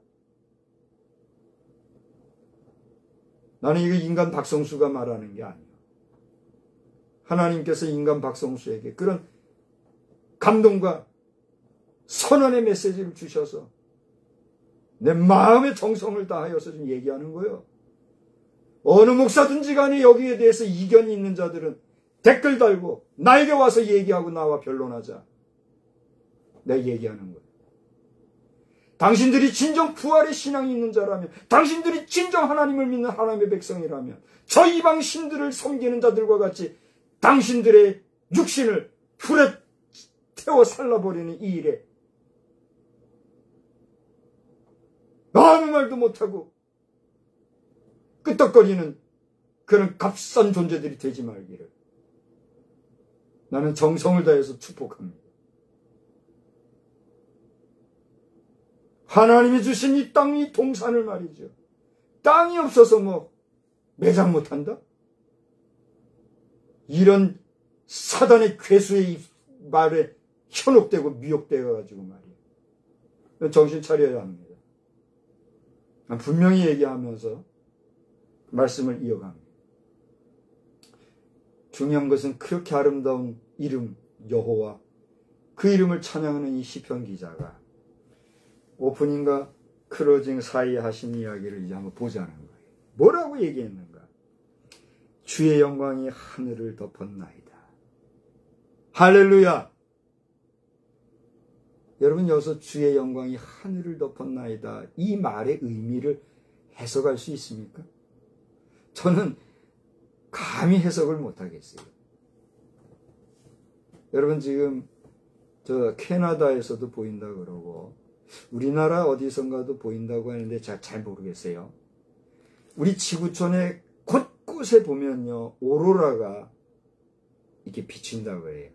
나는 이거 인간 박성수가 말하는 게 아니에요. 하나님께서 인간 박성수에게 그런 감동과 선언의 메시지를 주셔서 내 마음의 정성을 다하여서 좀 얘기하는 거예요. 어느 목사든지 간에 여기에 대해서 이견이 있는 자들은 댓글 달고 나에게 와서 얘기하고 나와 변론하자. 내가 얘기하는 거예요. 당신들이 진정 부활의 신앙이 있는 자라면, 당신들이 진정 하나님을 믿는 하나님의 백성이라면, 저 이방 신들을 섬기는 자들과 같이 당신들의 육신을 불에 태워 살라버리는 이 일에 아무 말도 못하고 끄떡거리는 그런 값싼 존재들이 되지 말기를 나는 정성을 다해서 축복합니다. 하나님이 주신 이 땅, 이 동산을 말이죠. 땅이 없어서 뭐 매장 못한다? 이런 사단의 괴수의 말에 현혹되고 미혹되어 가지고 말이에요. 정신 차려야 합니다. 분명히 얘기하면서 말씀을 이어갑니다. 중요한 것은 그렇게 아름다운 이름 여호와, 그 이름을 찬양하는 이 시편 기자가 오프닝과 클로징 사이에 하신 이야기를 이제 한번 보자는 거예요. 뭐라고 얘기했는가? 주의 영광이 하늘을 덮었나이다. 할렐루야! 여러분, 여기서 주의 영광이 하늘을 덮었나이다, 이 말의 의미를 해석할 수 있습니까? 저는 감히 해석을 못하겠어요. 여러분, 지금 저 캐나다에서도 보인다 그러고 우리나라 어디선가도 보인다고 하는데 잘 모르겠어요. 우리 지구촌에 곳곳에 보면요, 오로라가 이렇게 비친다고 해요.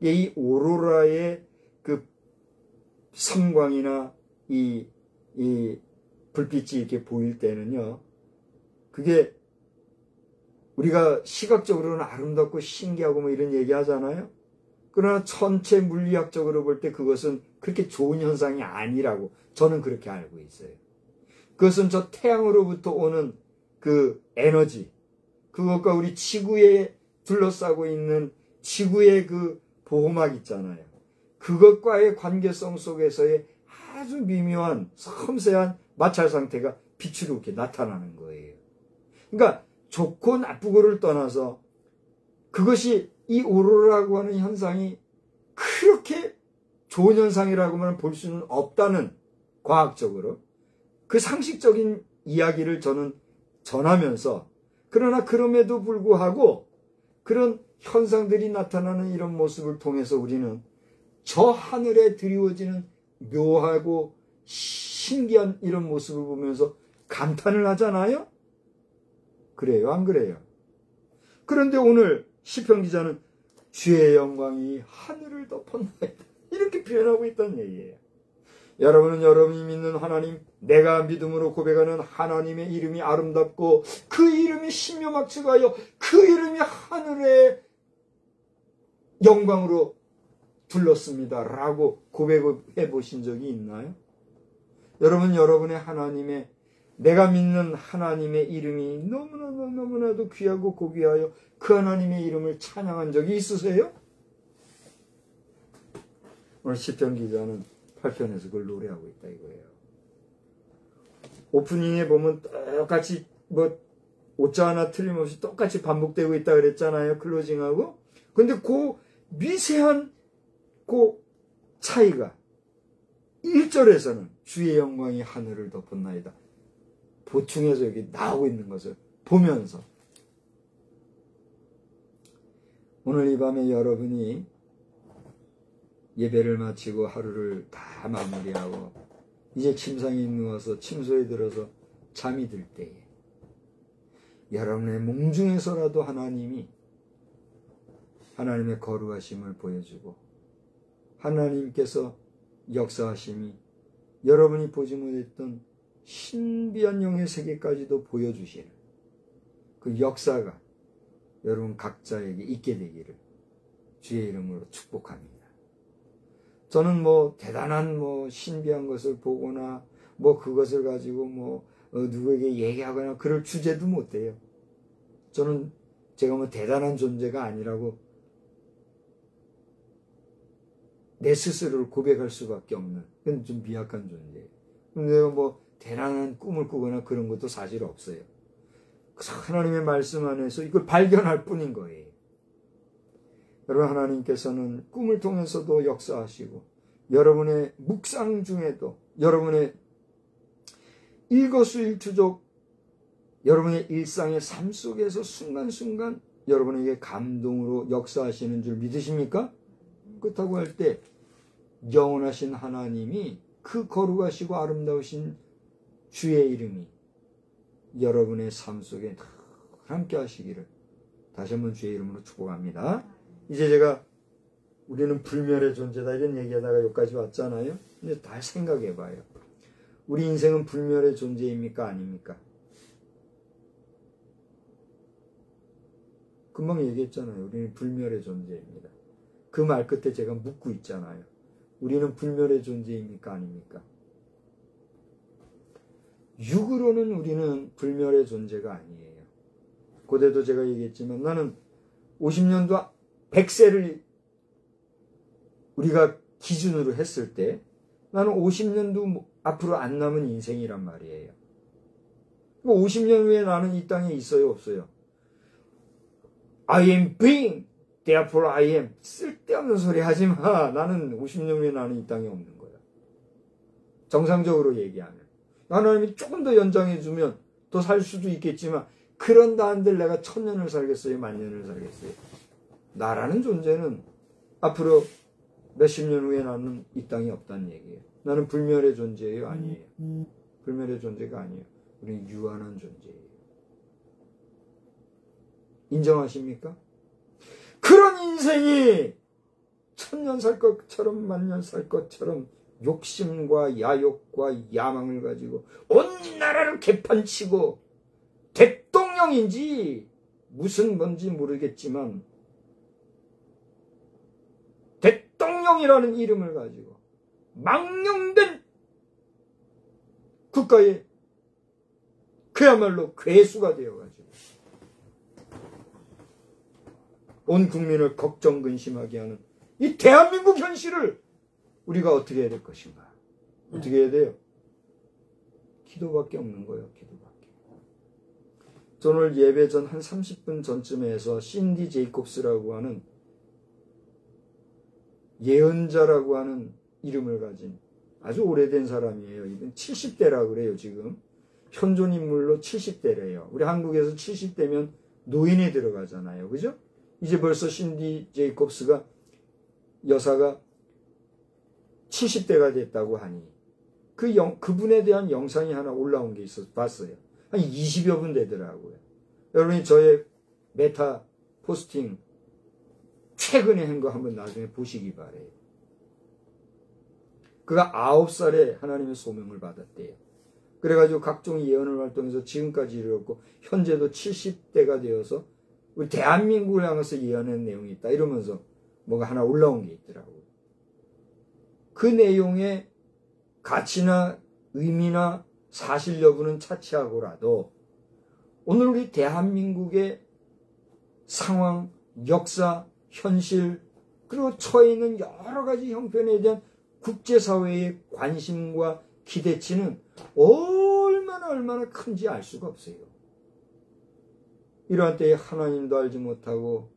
이 오로라의 그 섬광이나 이 불빛이 이렇게 보일 때는요, 그게 우리가 시각적으로는 아름답고 신기하고 뭐 이런 얘기 하잖아요. 그러나 전체 물리학적으로 볼 때 그것은 그렇게 좋은 현상이 아니라고 저는 그렇게 알고 있어요. 그것은 저 태양으로부터 오는 그 에너지, 그것과 우리 지구에 둘러싸고 있는 지구의 그 보호막 있잖아요. 그것과의 관계성 속에서의 아주 미묘한 섬세한 마찰 상태가 빛으로 이렇게 나타나는 거예요. 그러니까 좋고 나쁘고를 떠나서 그것이 이 오로라라고 하는 현상이 그렇게 좋은 현상이라고만 볼 수는 없다는, 과학적으로 그 상식적인 이야기를 저는 전하면서, 그러나 그럼에도 불구하고 그런 현상들이 나타나는 이런 모습을 통해서 우리는 저 하늘에 드리워지는 묘하고 신기한 이런 모습을 보면서 감탄을 하잖아요. 그래요, 안 그래요? 그런데 오늘 시편 기자는 주의 영광이 하늘을 덮었나이다, 이렇게 표현하고 있다는 얘기예요. 여러분은 여러분이 믿는 하나님, 내가 믿음으로 고백하는 하나님의 이름이 아름답고 그 이름이 신묘막측하여 그 이름이 하늘의 영광으로 둘렀습니다 라고 고백해 보신 적이 있나요? 여러분, 여러분의 하나님의, 내가 믿는 하나님의 이름이 너무나도 귀하고 고귀하여 그 하나님의 이름을 찬양한 적이 있으세요? 오늘 시편 기자는 8편에서 그걸 노래하고 있다 이거예요. 오프닝에 보면 똑같이 뭐 오자 하나 틀림없이 똑같이 반복되고 있다 그랬잖아요, 클로징하고. 근데 그 미세한 그 차이가 1절에서는 주의 영광이 하늘을 덮었나이다, 보충해서 여기 나오고 있는 것을 보면서 오늘 이 밤에 여러분이 예배를 마치고 하루를 다 마무리하고 이제 침상에 누워서 침소에 들어서 잠이 들 때에 여러분의夢중에서라도 하나님이 하나님의 거룩하심을 보여주고 하나님께서 역사하심이 여러분이 보지 못했던 신비한 영의 세계까지도 보여주시는 그 역사가 여러분 각자에게 있게 되기를 주의 이름으로 축복합니다. 저는 대단한 신비한 것을 보거나 그것을 가지고 누구에게 얘기하거나 그럴 주제도 못해요. 저는 제가 대단한 존재가 아니라고 내 스스로를 고백할 수밖에 없는 그건 좀 미약한 존재예요. 내가 대단한 꿈을 꾸거나 그런 것도 사실 없어요. 하나님의 말씀 안에서 이걸 발견할 뿐인 거예요. 여러분, 하나님께서는 꿈을 통해서도 역사하시고 여러분의 묵상 중에도 여러분의 일거수일투족 여러분의 일상의 삶 속에서 순간순간 여러분에게 감동으로 역사하시는 줄 믿으십니까? 그렇다고 할 때 영원하신 하나님이 그 거룩하시고 아름다우신 주의 이름이 여러분의 삶 속에 함께 하시기를 다시 한번 주의 이름으로 축복합니다. 이제 우리는 불멸의 존재다 이런 얘기하다가 여기까지 왔잖아요. 근데 다 생각해봐요. 우리 인생은 불멸의 존재입니까? 아닙니까? 금방 얘기했잖아요. 우리는 불멸의 존재입니다. 그 말 끝에 제가 묻고 있잖아요. 우리는 불멸의 존재입니까? 아닙니까? 육으로는 우리는 불멸의 존재가 아니에요. 고대도 제가 얘기했지만 나는 50년도 100세를 우리가 기준으로 했을 때 나는 50년도 앞으로 안 남은 인생이란 말이에요. 50년 후에 나는 이 땅에 있어요? 없어요? I am being, therefore I am. 쓸데없는 소리 하지 마. 나는 50년 후에 나는 이 땅에 없는 거야. 정상적으로 얘기하면. 하나님이 조금 더 연장해주면 더 살 수도 있겠지만 그런다 한들 내가 1000년을 살겠어요? 10,000년을 살겠어요? 나라는 존재는 앞으로 몇십 년 후에 나는 이 땅에 없다는 얘기예요. 나는 불멸의 존재예요? 아니에요. 불멸의 존재가 아니에요. 우리는 유한한 존재예요. 인정하십니까? 그런 인생이 1000년 살 것처럼 10,000년 살 것처럼 욕심과 야욕과 야망을 가지고 온 나라를 개판치고 대통령인지 무슨 뭔지 모르겠지만 대통령이라는 이름을 가지고 망령된 국가에 그야말로 괴수가 되어가지고 온 국민을 걱정 근심하게 하는 이 대한민국 현실을 우리가 어떻게 해야 될 것인가? 어떻게 해야 돼요? 기도밖에 없는 거예요. 기도밖에. 저는 오늘 예배 전 한 30분 전쯤에 해서 신디 제이콥스라고 하는 예언자라고 하는 이름을 가진 아주 오래된 사람이에요. 이분 70대라 그래요. 지금 현존 인물로 70대래요. 우리 한국에서 70대면 노인에 들어가잖아요. 그죠? 이제 벌써 신디 제이콥스가 여사가 70대가 됐다고 하니 그분에 대한 영상이 하나 올라온 게 있어서 봤어요. 한 20여 분 되더라고요. 여러분이 저의 메타 포스팅 최근에 한 거 한번 나중에 보시기 바래요. 그가 9살에 하나님의 소명을 받았대요. 그래가지고 각종 예언을 활동해서 지금까지 이르렀고 현재도 70대가 되어서 우리 대한민국을 향해서 예언한 내용이 있다 이러면서 뭐가 하나 올라온 게 있더라고요. 그 내용의 가치나 의미나 사실 여부는 차치하고라도 오늘 우리 대한민국의 상황, 역사, 현실 그리고 처해 있는 여러 가지 형편에 대한 국제사회의 관심과 기대치는 얼마나 큰지 알 수가 없어요. 이러한 때에 하나님도 알지 못하고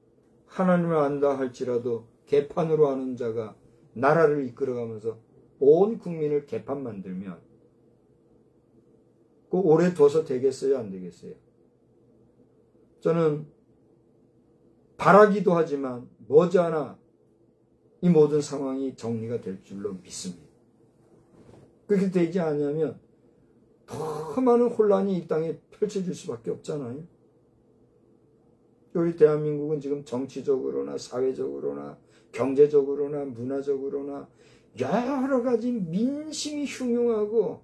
하나님을 안다 할지라도 개판으로 하는 자가 나라를 이끌어가면서 온 국민을 개판 만들면 그 오래 둬서 되겠어요? 안 되겠어요? 저는 바라기도 하지만 머지않아 이 모든 상황이 정리가 될 줄로 믿습니다. 그렇게 되지 않으면 더 많은 혼란이 이 땅에 펼쳐질 수밖에 없잖아요. 우리 대한민국은 지금 정치적으로나 사회적으로나 경제적으로나 문화적으로나 여러 가지 민심이 흉흉하고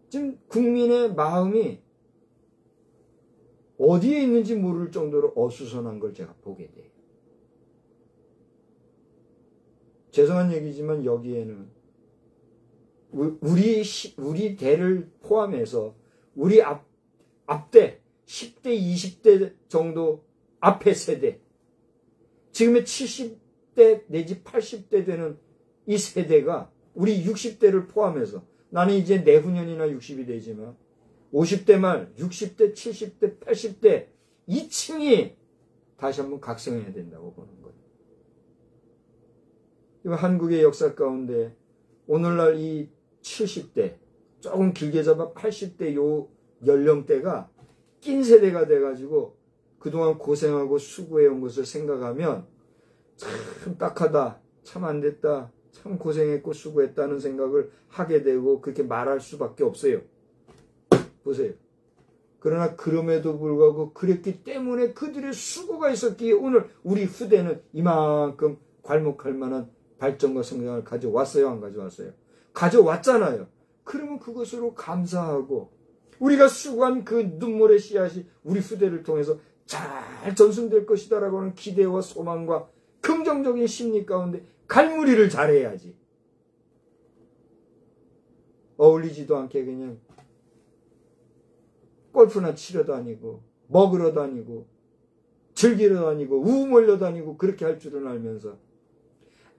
지금 국민의 마음이 어디에 있는지 모를 정도로 어수선한 걸 제가 보게 돼요. 죄송한 얘기지만 여기에는 우리 대를 포함해서 우리 앞대 10대, 20대 정도 앞의 세대, 지금의 70대 내지 80대 되는 이 세대가 우리 60대를 포함해서, 나는 이제 내후년이나 60이 되지만 50대 말, 60대, 70대, 80대 이 층이 다시 한번 각성해야 된다고 보는 거예요. 이거 한국의 역사 가운데 오늘날 이 70대, 조금 길게 잡아 80대 요 연령대가 낀 세대가 돼가지고 그동안 고생하고 수고해온 것을 생각하면 참 딱하다, 참 안됐다, 참 고생했고 수고했다는 생각을 하게 되고 그렇게 말할 수밖에 없어요. 보세요. 그러나 그럼에도 불구하고 그랬기 때문에 그들의 수고가 있었기에 오늘 우리 후대는 이만큼 괄목할 만한 발전과 성장을 가져왔어요, 안 가져왔어요? 가져왔잖아요. 그러면 그것으로 감사하고 우리가 수고한 그 눈물의 씨앗이 우리 후대를 통해서 잘 전승될 것이다라고 하는 기대와 소망과 긍정적인 심리 가운데 갈무리를 잘해야지. 어울리지도 않게 그냥 골프나 치러 다니고 먹으러 다니고 즐기러 다니고 우물려 다니고 그렇게 할 줄은 알면서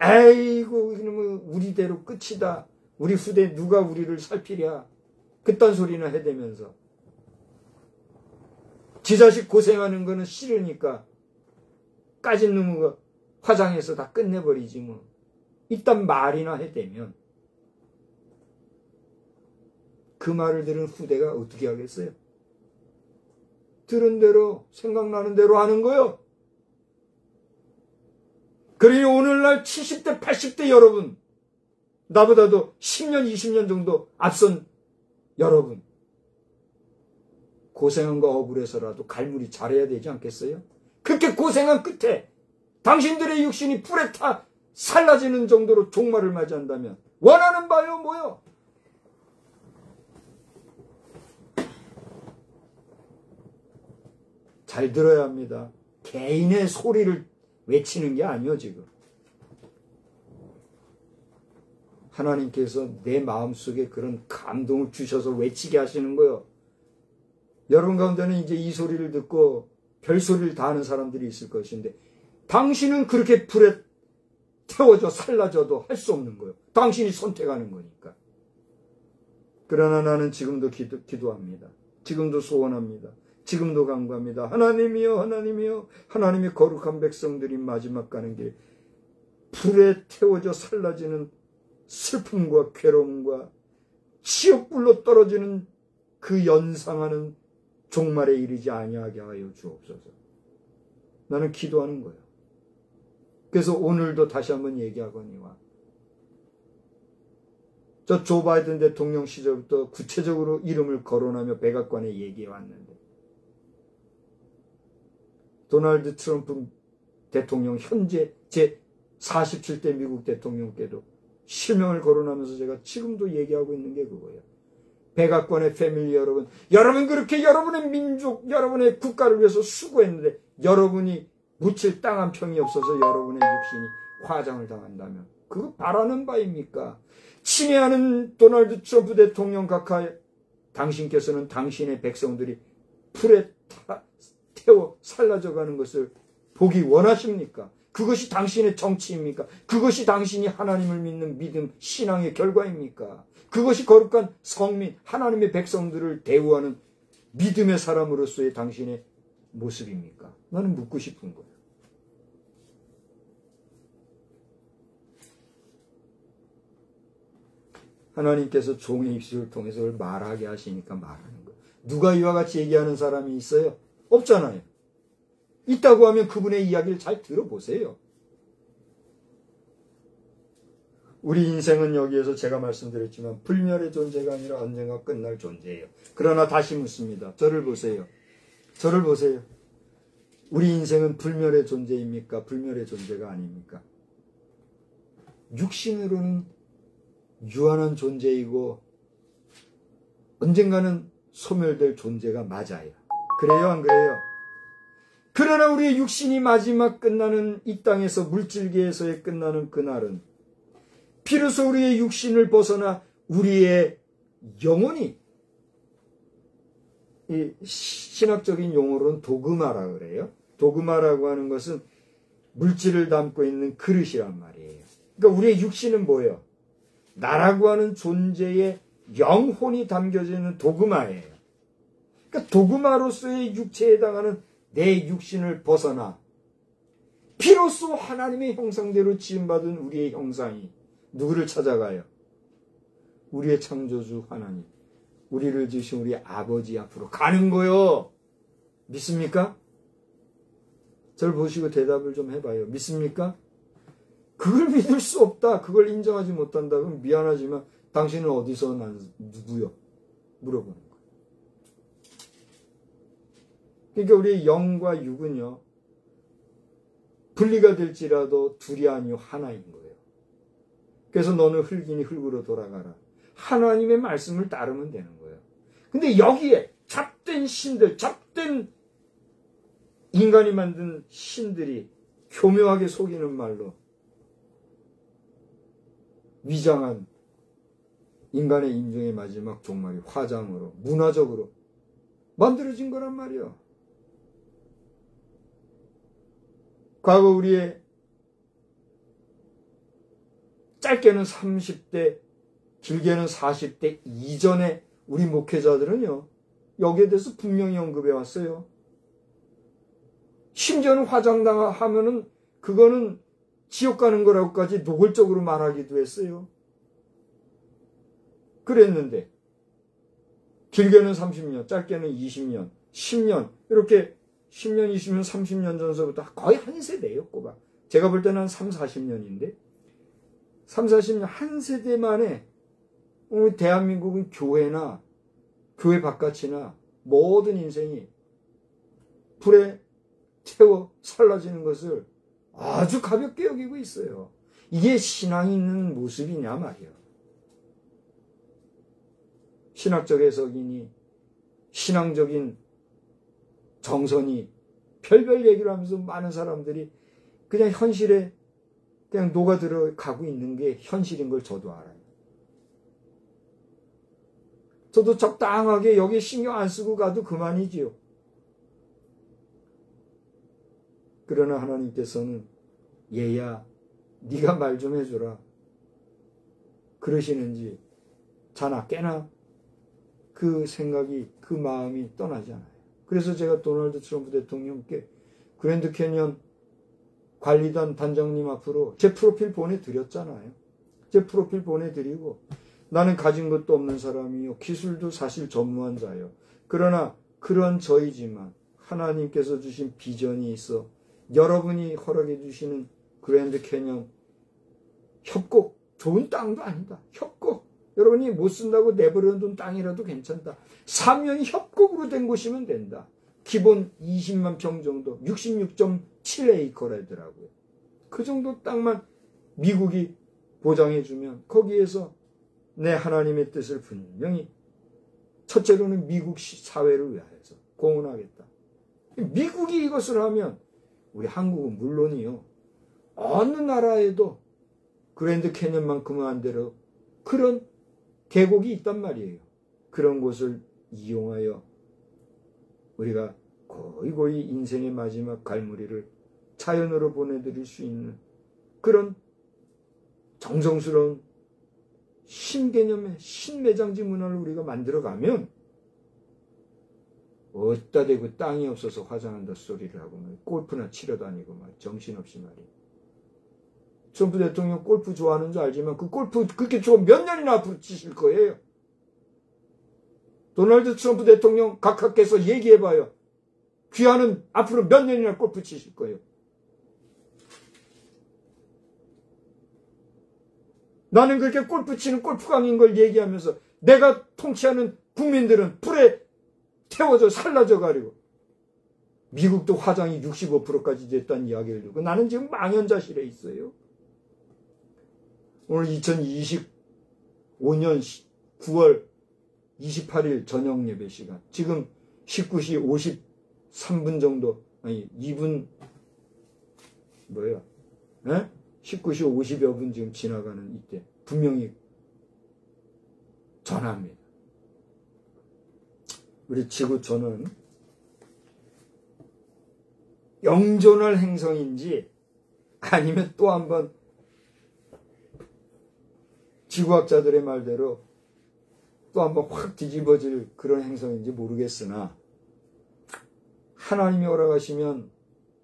에이고 이놈은 우리대로 끝이다. 우리 후대 누가 우리를 살피랴. 그딴 소리나 해대면서 지 자식 고생하는 거는 싫으니까 까진 놈의 화장해서 다 끝내버리지 뭐. 이딴 말이나 해대면 그 말을 들은 후대가 어떻게 하겠어요? 들은 대로 생각나는 대로 하는 거요. 그러니 오늘날 70대 80대 여러분, 나보다도 10년 20년 정도 앞선 여러분, 고생한 거 억울해서라도 갈무리 잘해야 되지 않겠어요? 그렇게 고생한 끝에 당신들의 육신이 불에 타 살라지는 정도로 종말을 맞이한다면 원하는 바요 뭐요? 잘 들어야 합니다. 개인의 소리를 외치는 게 아니요 지금. 하나님께서 내 마음속에 그런 감동을 주셔서 외치게 하시는 거예요. 여러분 가운데는 이제 이 소리를 듣고 별소리를 다 하는 사람들이 있을 것인데 당신은 그렇게 불에 태워져 살라져도 할 수 없는 거예요. 당신이 선택하는 거니까. 그러나 나는 지금도 기도합니다. 지금도 소원합니다. 지금도 간구합니다. 하나님이여, 하나님이여, 하나님의 거룩한 백성들이 마지막 가는 길 불에 태워져 살라지는 슬픔과 괴로움과 지옥불로 떨어지는 그 연상하는 종말에 이르지 아니하게 하여 주옵소서. 나는 기도하는 거예요. 그래서 오늘도 다시 한번 얘기하거니와 저 조 바이든 대통령 시절부터 구체적으로 이름을 거론하며 백악관에 얘기해 왔는데 도널드 트럼프 대통령 현재 제 47대 미국 대통령께도 실명을 거론하면서 제가 지금도 얘기하고 있는 게 그거예요. 백악관의 패밀리 여러분, 여러분 그렇게 여러분의 민족, 여러분의 국가를 위해서 수고했는데 여러분이 묻힐 땅 한 평이 없어서 여러분의 육신이 화장을 당한다면 그거 바라는 바입니까? 친애하는 도널드 트럼프 대통령 각하에 당신께서는 당신의 백성들이 불에 태워 살라져가는 것을 보기 원하십니까? 그것이 당신의 정치입니까? 그것이 당신이 하나님을 믿는 믿음, 신앙의 결과입니까? 그것이 거룩한 성민, 하나님의 백성들을 대우하는 믿음의 사람으로서의 당신의 모습입니까? 나는 묻고 싶은 거예요. 하나님께서 종의 입술을 통해서 말하게 하시니까 말하는 거예요. 누가 이와 같이 얘기하는 사람이 있어요? 없잖아요. 있다고 하면 그분의 이야기를 잘 들어보세요. 우리 인생은 여기에서 제가 말씀드렸지만 불멸의 존재가 아니라 언젠가 끝날 존재예요. 그러나 다시 묻습니다. 저를 보세요. 저를 보세요. 우리 인생은 불멸의 존재입니까? 불멸의 존재가 아닙니까? 육신으로는 유한한 존재이고 언젠가는 소멸될 존재가 맞아요. 그래요, 안 그래요? 그러나 우리의 육신이 마지막 끝나는 이 땅에서 물질계에서의 끝나는 그날은 비로소 우리의 육신을 벗어나 우리의 영혼이, 이 신학적인 용어로는 도그마라 그래요. 도그마라고 하는 것은 물질을 담고 있는 그릇이란 말이에요. 그러니까 우리의 육신은 뭐예요? 나라고 하는 존재의 영혼이 담겨져 있는 도그마예요. 그러니까 도그마로서의 육체에 해당하는 내 육신을 벗어나 비로소 하나님의 형상대로 지음받은 우리의 형상이 누구를 찾아가요? 우리의 창조주 하나님, 우리를 지으신 우리 아버지 앞으로 가는 거요. 믿습니까? 저를 보시고 대답을 좀 해봐요. 믿습니까? 그걸 믿을 수 없다, 그걸 인정하지 못한다, 그럼 미안하지만 당신은 어디서 난 누구요? 물어보는 거예요. 그러니까 우리의 영과 육은요, 분리가 될지라도 둘이 아니요 하나인 거예요. 그래서 너는 흙이니 흙으로 돌아가라. 하나님의 말씀을 따르면 되는 거예요. 근데 여기에 잡된 신들, 잡된 인간이 만든 신들이 교묘하게 속이는 말로 위장한 인간의 인종의 마지막 종말이 화장으로, 문화적으로 만들어진 거란 말이에요. 과거 우리의 짧게는 30대, 길게는 40대 이전에 우리 목회자들은요, 여기에 대해서 분명히 언급해 왔어요. 심지어는 화장당하면은 그거는 지옥 가는 거라고까지 노골적으로 말하기도 했어요. 그랬는데 길게는 30년, 짧게는 20년, 10년, 이렇게 10년, 20년, 30년 전서부터 거의 한 세대예요, 꼬박. 제가 볼 때는 한 3, 40년인데 3, 40년 한 세대 만에 대한민국은 교회나 교회 바깥이나 모든 인생이 불에 태워 살라지는 것을 아주 가볍게 여기고 있어요. 이게 신앙이 있는 모습이냐 말이에요. 신학적 해석이니 신앙적인 정선이 별별 얘기를 하면서 많은 사람들이 그냥 현실에 그냥 녹아들어가고 있는 게 현실인 걸 저도 알아요. 저도 적당하게 여기에 신경 안 쓰고 가도 그만이지요. 그러나 하나님께서는 얘야, 네가 말 좀 해주라. 그러시는지 자나 깨나 그 생각이, 그 마음이 떠나지 않아요. 그래서 제가 도널드 트럼프 대통령께 그랜드 캐니언 관리단 단장님 앞으로 제 프로필 보내드렸잖아요. 제 프로필 보내드리고, 나는 가진 것도 없는 사람이요, 기술도 사실 전무한 자요. 그러나 그런 저이지만 하나님께서 주신 비전이 있어 여러분이 허락해 주시는 그랜드 캐니언 협곡, 좋은 땅도 아니다. 협곡. 여러분이 못 쓴다고 내버려둔 땅이라도 괜찮다. 사면이 협곡으로 된 곳이면 된다. 기본 20만 평 정도, 66.7에이커라더라고요. 그 정도 땅만 미국이 보장해주면 거기에서 내 하나님의 뜻을 분명히, 첫째로는 미국 사회를 위하여서 공헌하겠다. 미국이 이것을 하면 우리 한국은 물론이요, 어느 나라에도 그랜드 캐년만큼은 안 되려 그런 계곡이 있단 말이에요. 그런 곳을 이용하여 우리가 거의 인생의 마지막 갈무리를 자연으로 보내드릴 수 있는 그런 정성스러운 신개념의 신매장지 문화를 우리가 만들어가면, 어디다 대고 땅이 없어서 화장한다 소리를 하고 골프나 치러 다니고 정신없이 말이에요. 트럼프 대통령 골프 좋아하는 줄 알지만 그 골프 그렇게 좋아 몇 년이나 앞으로 치실 거예요. 도널드 트럼프 대통령 각하께서 얘기해봐요. 귀하는 앞으로 몇 년이나 골프 치실 거예요. 나는 그렇게 골프 치는 골프강인 걸 얘기하면서 내가 통치하는 국민들은 불에 태워져 살라져 가리고, 미국도 화장이 65%까지 됐다는 이야기를 듣고 나는 지금 망연자실에 있어요. 오늘 2025년 9월 28일 저녁 예배 시간. 지금 19시 53분 정도, 아니, 2분, 뭐예요? 에? 19시 50여 분 지금 지나가는 이때. 분명히 전합니다. 우리 지구촌은 영존할 행성인지 아니면 또 한번 지구학자들의 말대로 또 한번 확 뒤집어질 그런 행성인지 모르겠으나 하나님이 허락하시면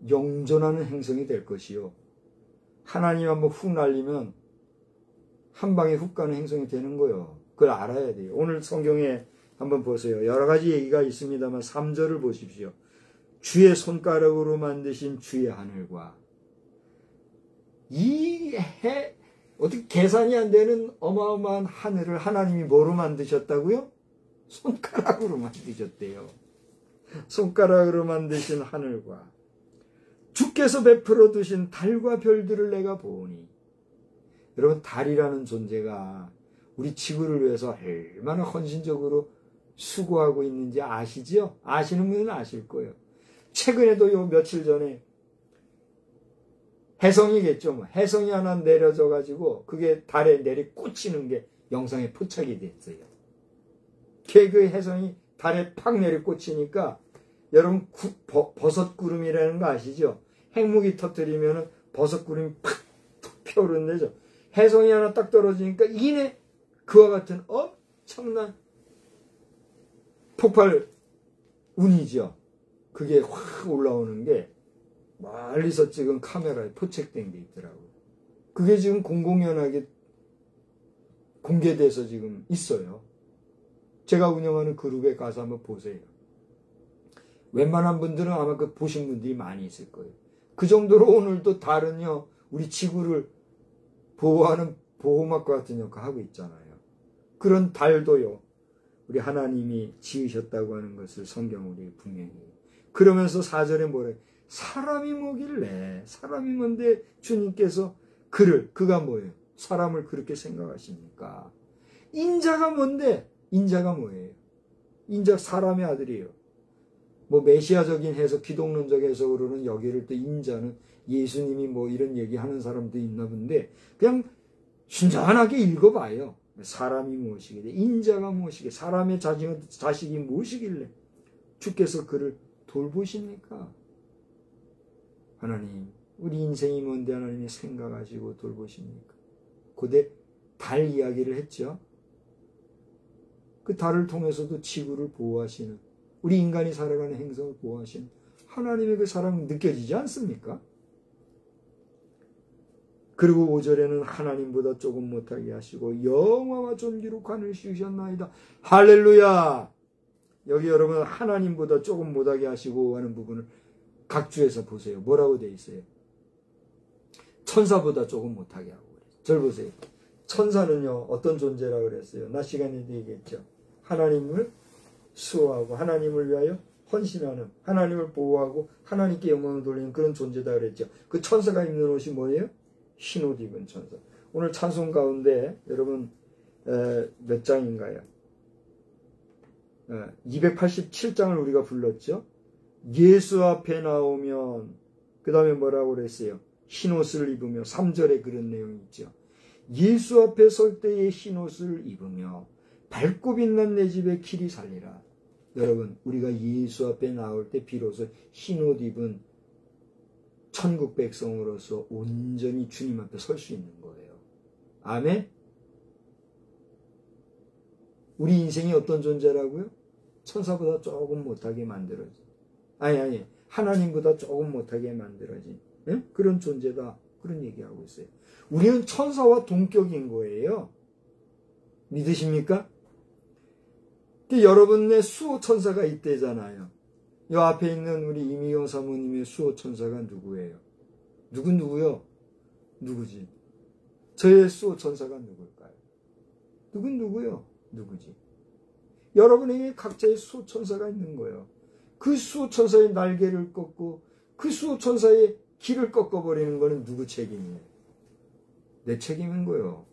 영존하는 행성이 될 것이요. 하나님이 한번 훅 날리면 한 방에 훅 가는 행성이 되는 거예요. 그걸 알아야 돼요. 오늘 성경에 한번 보세요. 여러 가지 얘기가 있습니다만 3절을 보십시오. 주의 손가락으로 만드신 주의 하늘과 이 해 어떻게 계산이 안 되는 어마어마한 하늘을 하나님이 뭐로 만드셨다고요? 손가락으로 만드셨대요. 손가락으로 만드신 하늘과 주께서 베풀어 두신 달과 별들을 내가 보니. 여러분, 달이라는 존재가 우리 지구를 위해서 얼마나 헌신적으로 수고하고 있는지 아시죠? 아시는 분은 아실 거예요. 최근에도 요 며칠 전에 혜성이겠죠. 뭐. 혜성이 하나 내려져 가지고 그게 달에 내리 꽂히는 게 영상에 포착이 됐어요. 그 혜성이 달에 팍 내리 꽂히니까 여러분 버섯구름이라는 거 아시죠? 핵무기 터뜨리면 버섯구름이 팍 피어오르는데죠. 혜성이 하나 딱 떨어지니까 이내 그와 같은 엄청난 폭발 운이죠. 그게 확 올라오는 게 멀리서 찍은 카메라에 포착된 게 있더라고요. 그게 지금 공공연하게 공개돼서 지금 있어요. 제가 운영하는 그룹에 가서 한번 보세요. 웬만한 분들은 아마 그 보신 분들이 많이 있을 거예요. 그 정도로 오늘도 달은요, 우리 지구를 보호하는 보호막과 같은 역할을 하고 있잖아요. 그런 달도요, 우리 하나님이 지으셨다고 하는 것을 성경 우리 분명히. 그러면서 4절에 뭐래요? 사람이 뭐길래, 사람이 뭔데 주님께서 그가 뭐예요? 사람을 그렇게 생각하십니까? 인자가 뭔데? 인자가 뭐예요? 인자 사람의 아들이에요. 뭐 메시아적인 해석, 기독론적 해석으로는 여기를 또 인자는 예수님이 뭐 이런 얘기하는 사람도 있나 본데 그냥 순전하게 읽어봐요. 사람이 무엇이길래, 인자가 무엇이길래, 사람의 자식이 무엇이길래 주께서 그를 돌보십니까? 하나님, 우리 인생이 뭔데 하나님이 생각하시고 돌보십니까? 그때 달 이야기를 했죠. 그 달을 통해서도 지구를 보호하시는, 우리 인간이 살아가는 행성을 보호하시는 하나님의 그 사랑 느껴지지 않습니까? 그리고 5절에는 하나님보다 조금 못하게 하시고 영화와 존귀로 관을 씌우셨나이다. 할렐루야! 여기 여러분 하나님보다 조금 못하게 하시고 하는 부분을 각주에서 보세요. 뭐라고 되어 있어요? 천사보다 조금 못하게 하고 그래요. 절 보세요. 천사는요, 어떤 존재라고 그랬어요? 낮 시간에도 얘기했죠. 하나님을 수호하고 하나님을 위하여 헌신하는, 하나님을 보호하고 하나님께 영광을 돌리는 그런 존재다 그랬죠. 그 천사가 입는 옷이 뭐예요? 흰옷 입은 천사. 오늘 찬송 가운데 여러분 몇 장인가요? 287장을 우리가 불렀죠. 예수 앞에 나오면 그 다음에 뭐라고 그랬어요? 흰옷을 입으며 3절에 그런 내용이 있죠. 예수 앞에 설 때에 흰옷을 입으며 밝고 빛난 내 집에 길이 살리라. 여러분, 우리가 예수 앞에 나올 때 비로소 흰옷 입은 천국 백성으로서 온전히 주님 앞에 설 수 있는 거예요. 아멘? 우리 인생이 어떤 존재라고요? 천사보다 조금 못하게 만들어진, 아니 하나님보다 조금 못하게 만들어진 그런 존재다, 그런 얘기하고 있어요. 우리는 천사와 동격인 거예요. 믿으십니까? 여러분의 수호 천사가 있대잖아요. 이 앞에 있는 우리 이미경 사모님의 수호 천사가 누구예요? 누구요? 누구지? 저의 수호 천사가 누굴까요? 누구요? 누구지? 여러분에게 각자의 수호 천사가 있는 거예요. 그 수호 천사의 날개를 꺾고 그 수호 천사의 길을 꺾어버리는 거는 누구 책임이에요? 내 책임인 거예요.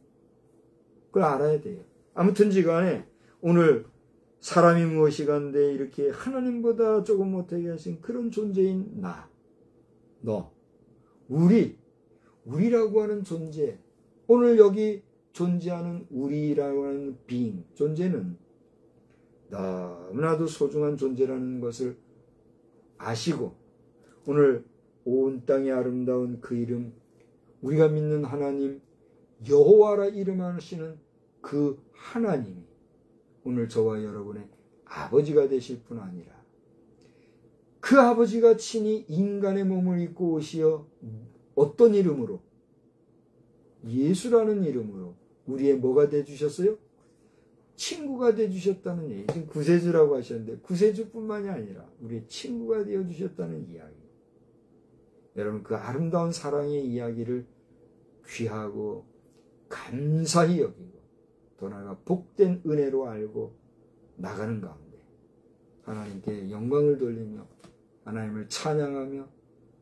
그걸 알아야 돼요. 아무튼지 간에 오늘 사람이 무엇이간데 이렇게 하나님보다 조금 못하게 하신 그런 존재인 나, 너, 우리라고 하는 존재, 오늘 여기 존재하는 우리라고 하는 being, 존재는 너무나도 소중한 존재라는 것을 아시고 오늘 온 땅의 아름다운 그 이름, 우리가 믿는 하나님 여호와라 이름하시는 그 하나님이 오늘 저와 여러분의 아버지가 되실 뿐 아니라 그 아버지가 친히 인간의 몸을 입고 오시어 어떤 이름으로? 예수라는 이름으로 우리의 뭐가 되주셨어요? 친구가 되주셨다는 얘기. 지금 구세주라고 하셨는데 구세주뿐만이 아니라 우리의 친구가 되어주셨다는 이야기. 여러분 그 아름다운 사랑의 이야기를 귀하고 감사히 여기고 더 나아가 복된 은혜로 알고 나가는 가운데 하나님께 영광을 돌리며 하나님을 찬양하며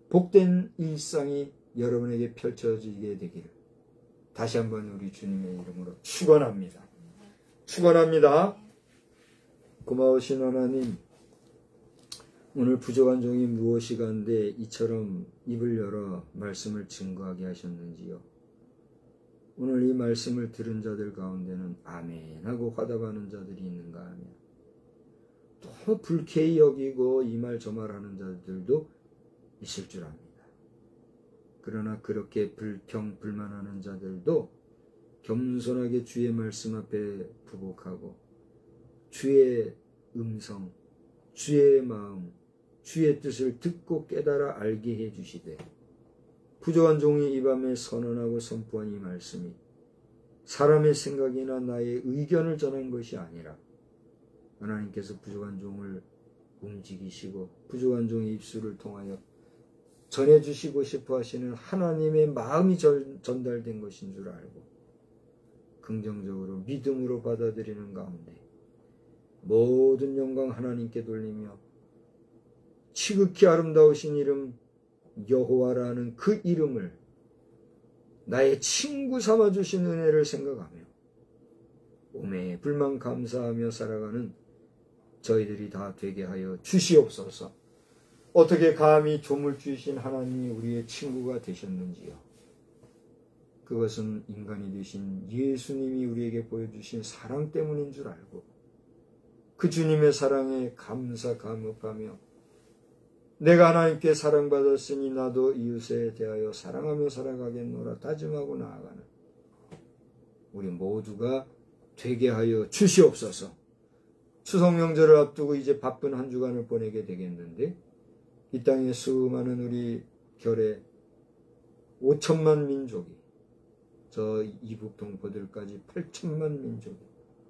복된 일상이 여러분에게 펼쳐지게 되기를 다시 한번 우리 주님의 이름으로 축원합니다. 축원합니다. 고마우신 하나님, 오늘 부족한 종이 무엇이간데 이처럼 입을 열어 말씀을 증거하게 하셨는지요. 오늘 이 말씀을 들은 자들 가운데는 아멘 하고 화답하는 자들이 있는가 하며 또 불쾌히 여기고 이 말 저 말 하는 자들도 있을 줄 압니다. 그러나 그렇게 불평불만하는 자들도 겸손하게 주의 말씀 앞에 부복하고 주의 음성, 주의 마음, 주의 뜻을 듣고 깨달아 알게 해주시되 부족한 종이 이 밤에 선언하고 선포한 이 말씀이 사람의 생각이나 나의 의견을 전한 것이 아니라 하나님께서 부족한 종을 움직이시고 부족한 종의 입술을 통하여 전해주시고 싶어 하시는 하나님의 마음이 전달된 것인 줄 알고 긍정적으로 믿음으로 받아들이는 가운데 모든 영광 하나님께 돌리며 지극히 아름다우신 이름 여호와라는 그 이름을 나의 친구 삼아주신 은혜를 생각하며 오매 불만 감사하며 살아가는 저희들이 다 되게 하여 주시옵소서. 어떻게 감히 조물주이신 하나님이 우리의 친구가 되셨는지요. 그것은 인간이 되신 예수님이 우리에게 보여주신 사랑 때문인 줄 알고 그 주님의 사랑에 감사 감업하며 내가 하나님께 사랑받았으니 나도 이웃에 대하여 사랑하며 살아가겠노라 다짐하고 나아가는 우리 모두가 되게 하여 주시옵소서. 추석 명절을 앞두고 이제 바쁜 한 주간을 보내게 되겠는데 이 땅에 수많은 우리 결의 5천만 민족이 저 이북 동포들까지 8천만 민족이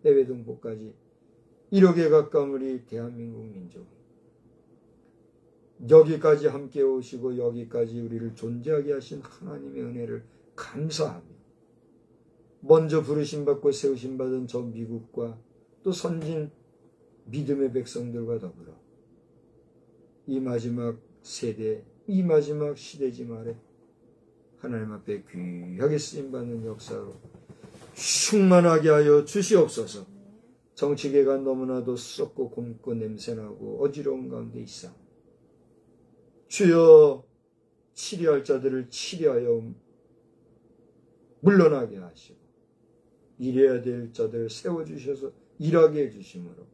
해외 동포까지 1억에 가까운 우리 대한민국 민족이 여기까지 함께 오시고 여기까지 우리를 존재하게 하신 하나님의 은혜를 감사하며 먼저 부르심받고 세우심받은 저 미국과 또 선진 믿음의 백성들과 더불어 이 마지막 세대, 이 마지막 시대지 말에 하나님 앞에 귀하게 쓰임받는 역사로 충만하게 하여 주시옵소서. 정치계가 너무나도 썩고 곰고 냄새나고 어지러운 가운데 있사 주여 치료할 자들을 치료하여 물러나게 하시고 일해야 될 자들을 세워주셔서 일하게 해주심으로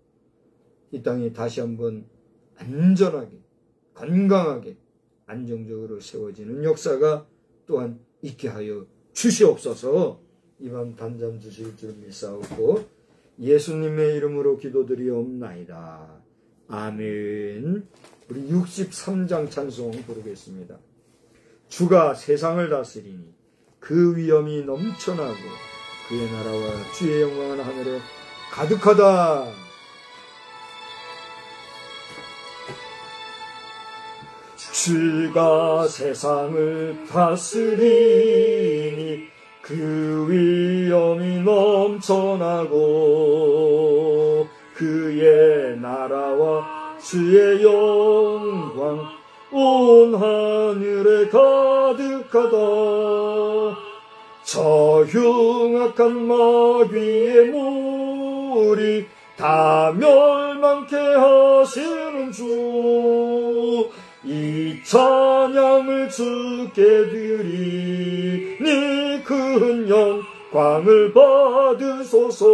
이 땅이 다시 한번 안전하게 건강하게 안정적으로 세워지는 역사가 또한 있게 하여 주시옵소서. 이 밤 단잠 주실 줄 믿사옵고 예수님의 이름으로 기도드리옵나이다. 아멘. 우리 63장 찬송 부르겠습니다. 주가 세상을 다스리니 그 위엄이 넘쳐나고 그의 나라와 주의 영광은 하늘에 가득하다. 주가 세상을 다스리니 그 위엄이 넘쳐나고 그의 나라와 주의 영광 온 하늘에 가득하다. 저 흉악한 마귀의 무리 다 멸망케 하시는 주, 이 찬양을 주께 드리니 큰 영광을 받으소서.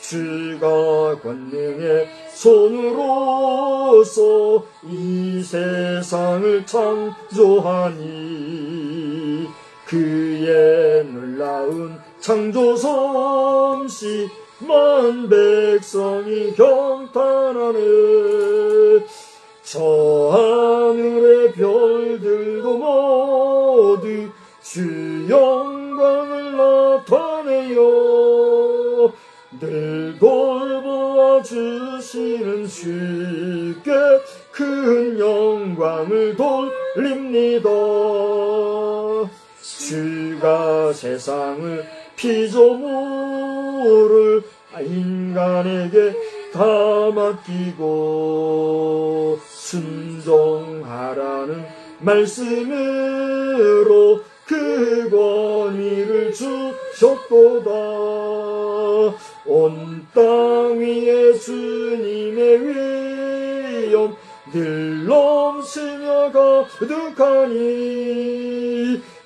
주가 권능의 손으로서 이 세상을 창조하니 그의 놀라운 창조 솜씨 만 백성이 경탄하네. 저 하늘의 별들도 모두 주 영광을 나타내요. 늘 돌보아 주시는 주께 큰 영광을 돌립니다. 주가 세상을 피조물을 인간에게 다 맡기고 순종하라는 말씀으로 그 권위를 주셨도다. 온 땅 위에 주님의 위엄 늘 넘치며 가득하니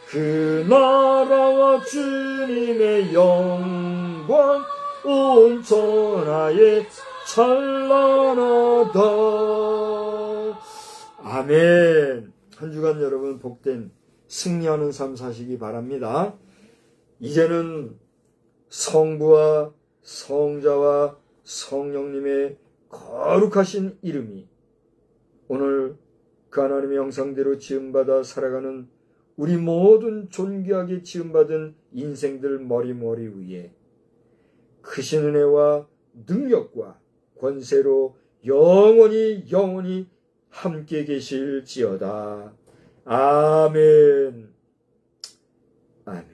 그 나라와 주님의 영광 온 천하에 찬란하다. 아멘. 한 주간 여러분 복된 승리하는 삶 사시기 바랍니다. 이제는 성부와 성자와 성령님의 거룩하신 이름이 오늘 그 하나님의 형상대로 지음받아 살아가는 우리 모든 존귀하게 지음받은 인생들 머리머리 위에 크신 은혜와 능력과 권세로 영원히 함께 계실지어다. 아멘. 아멘.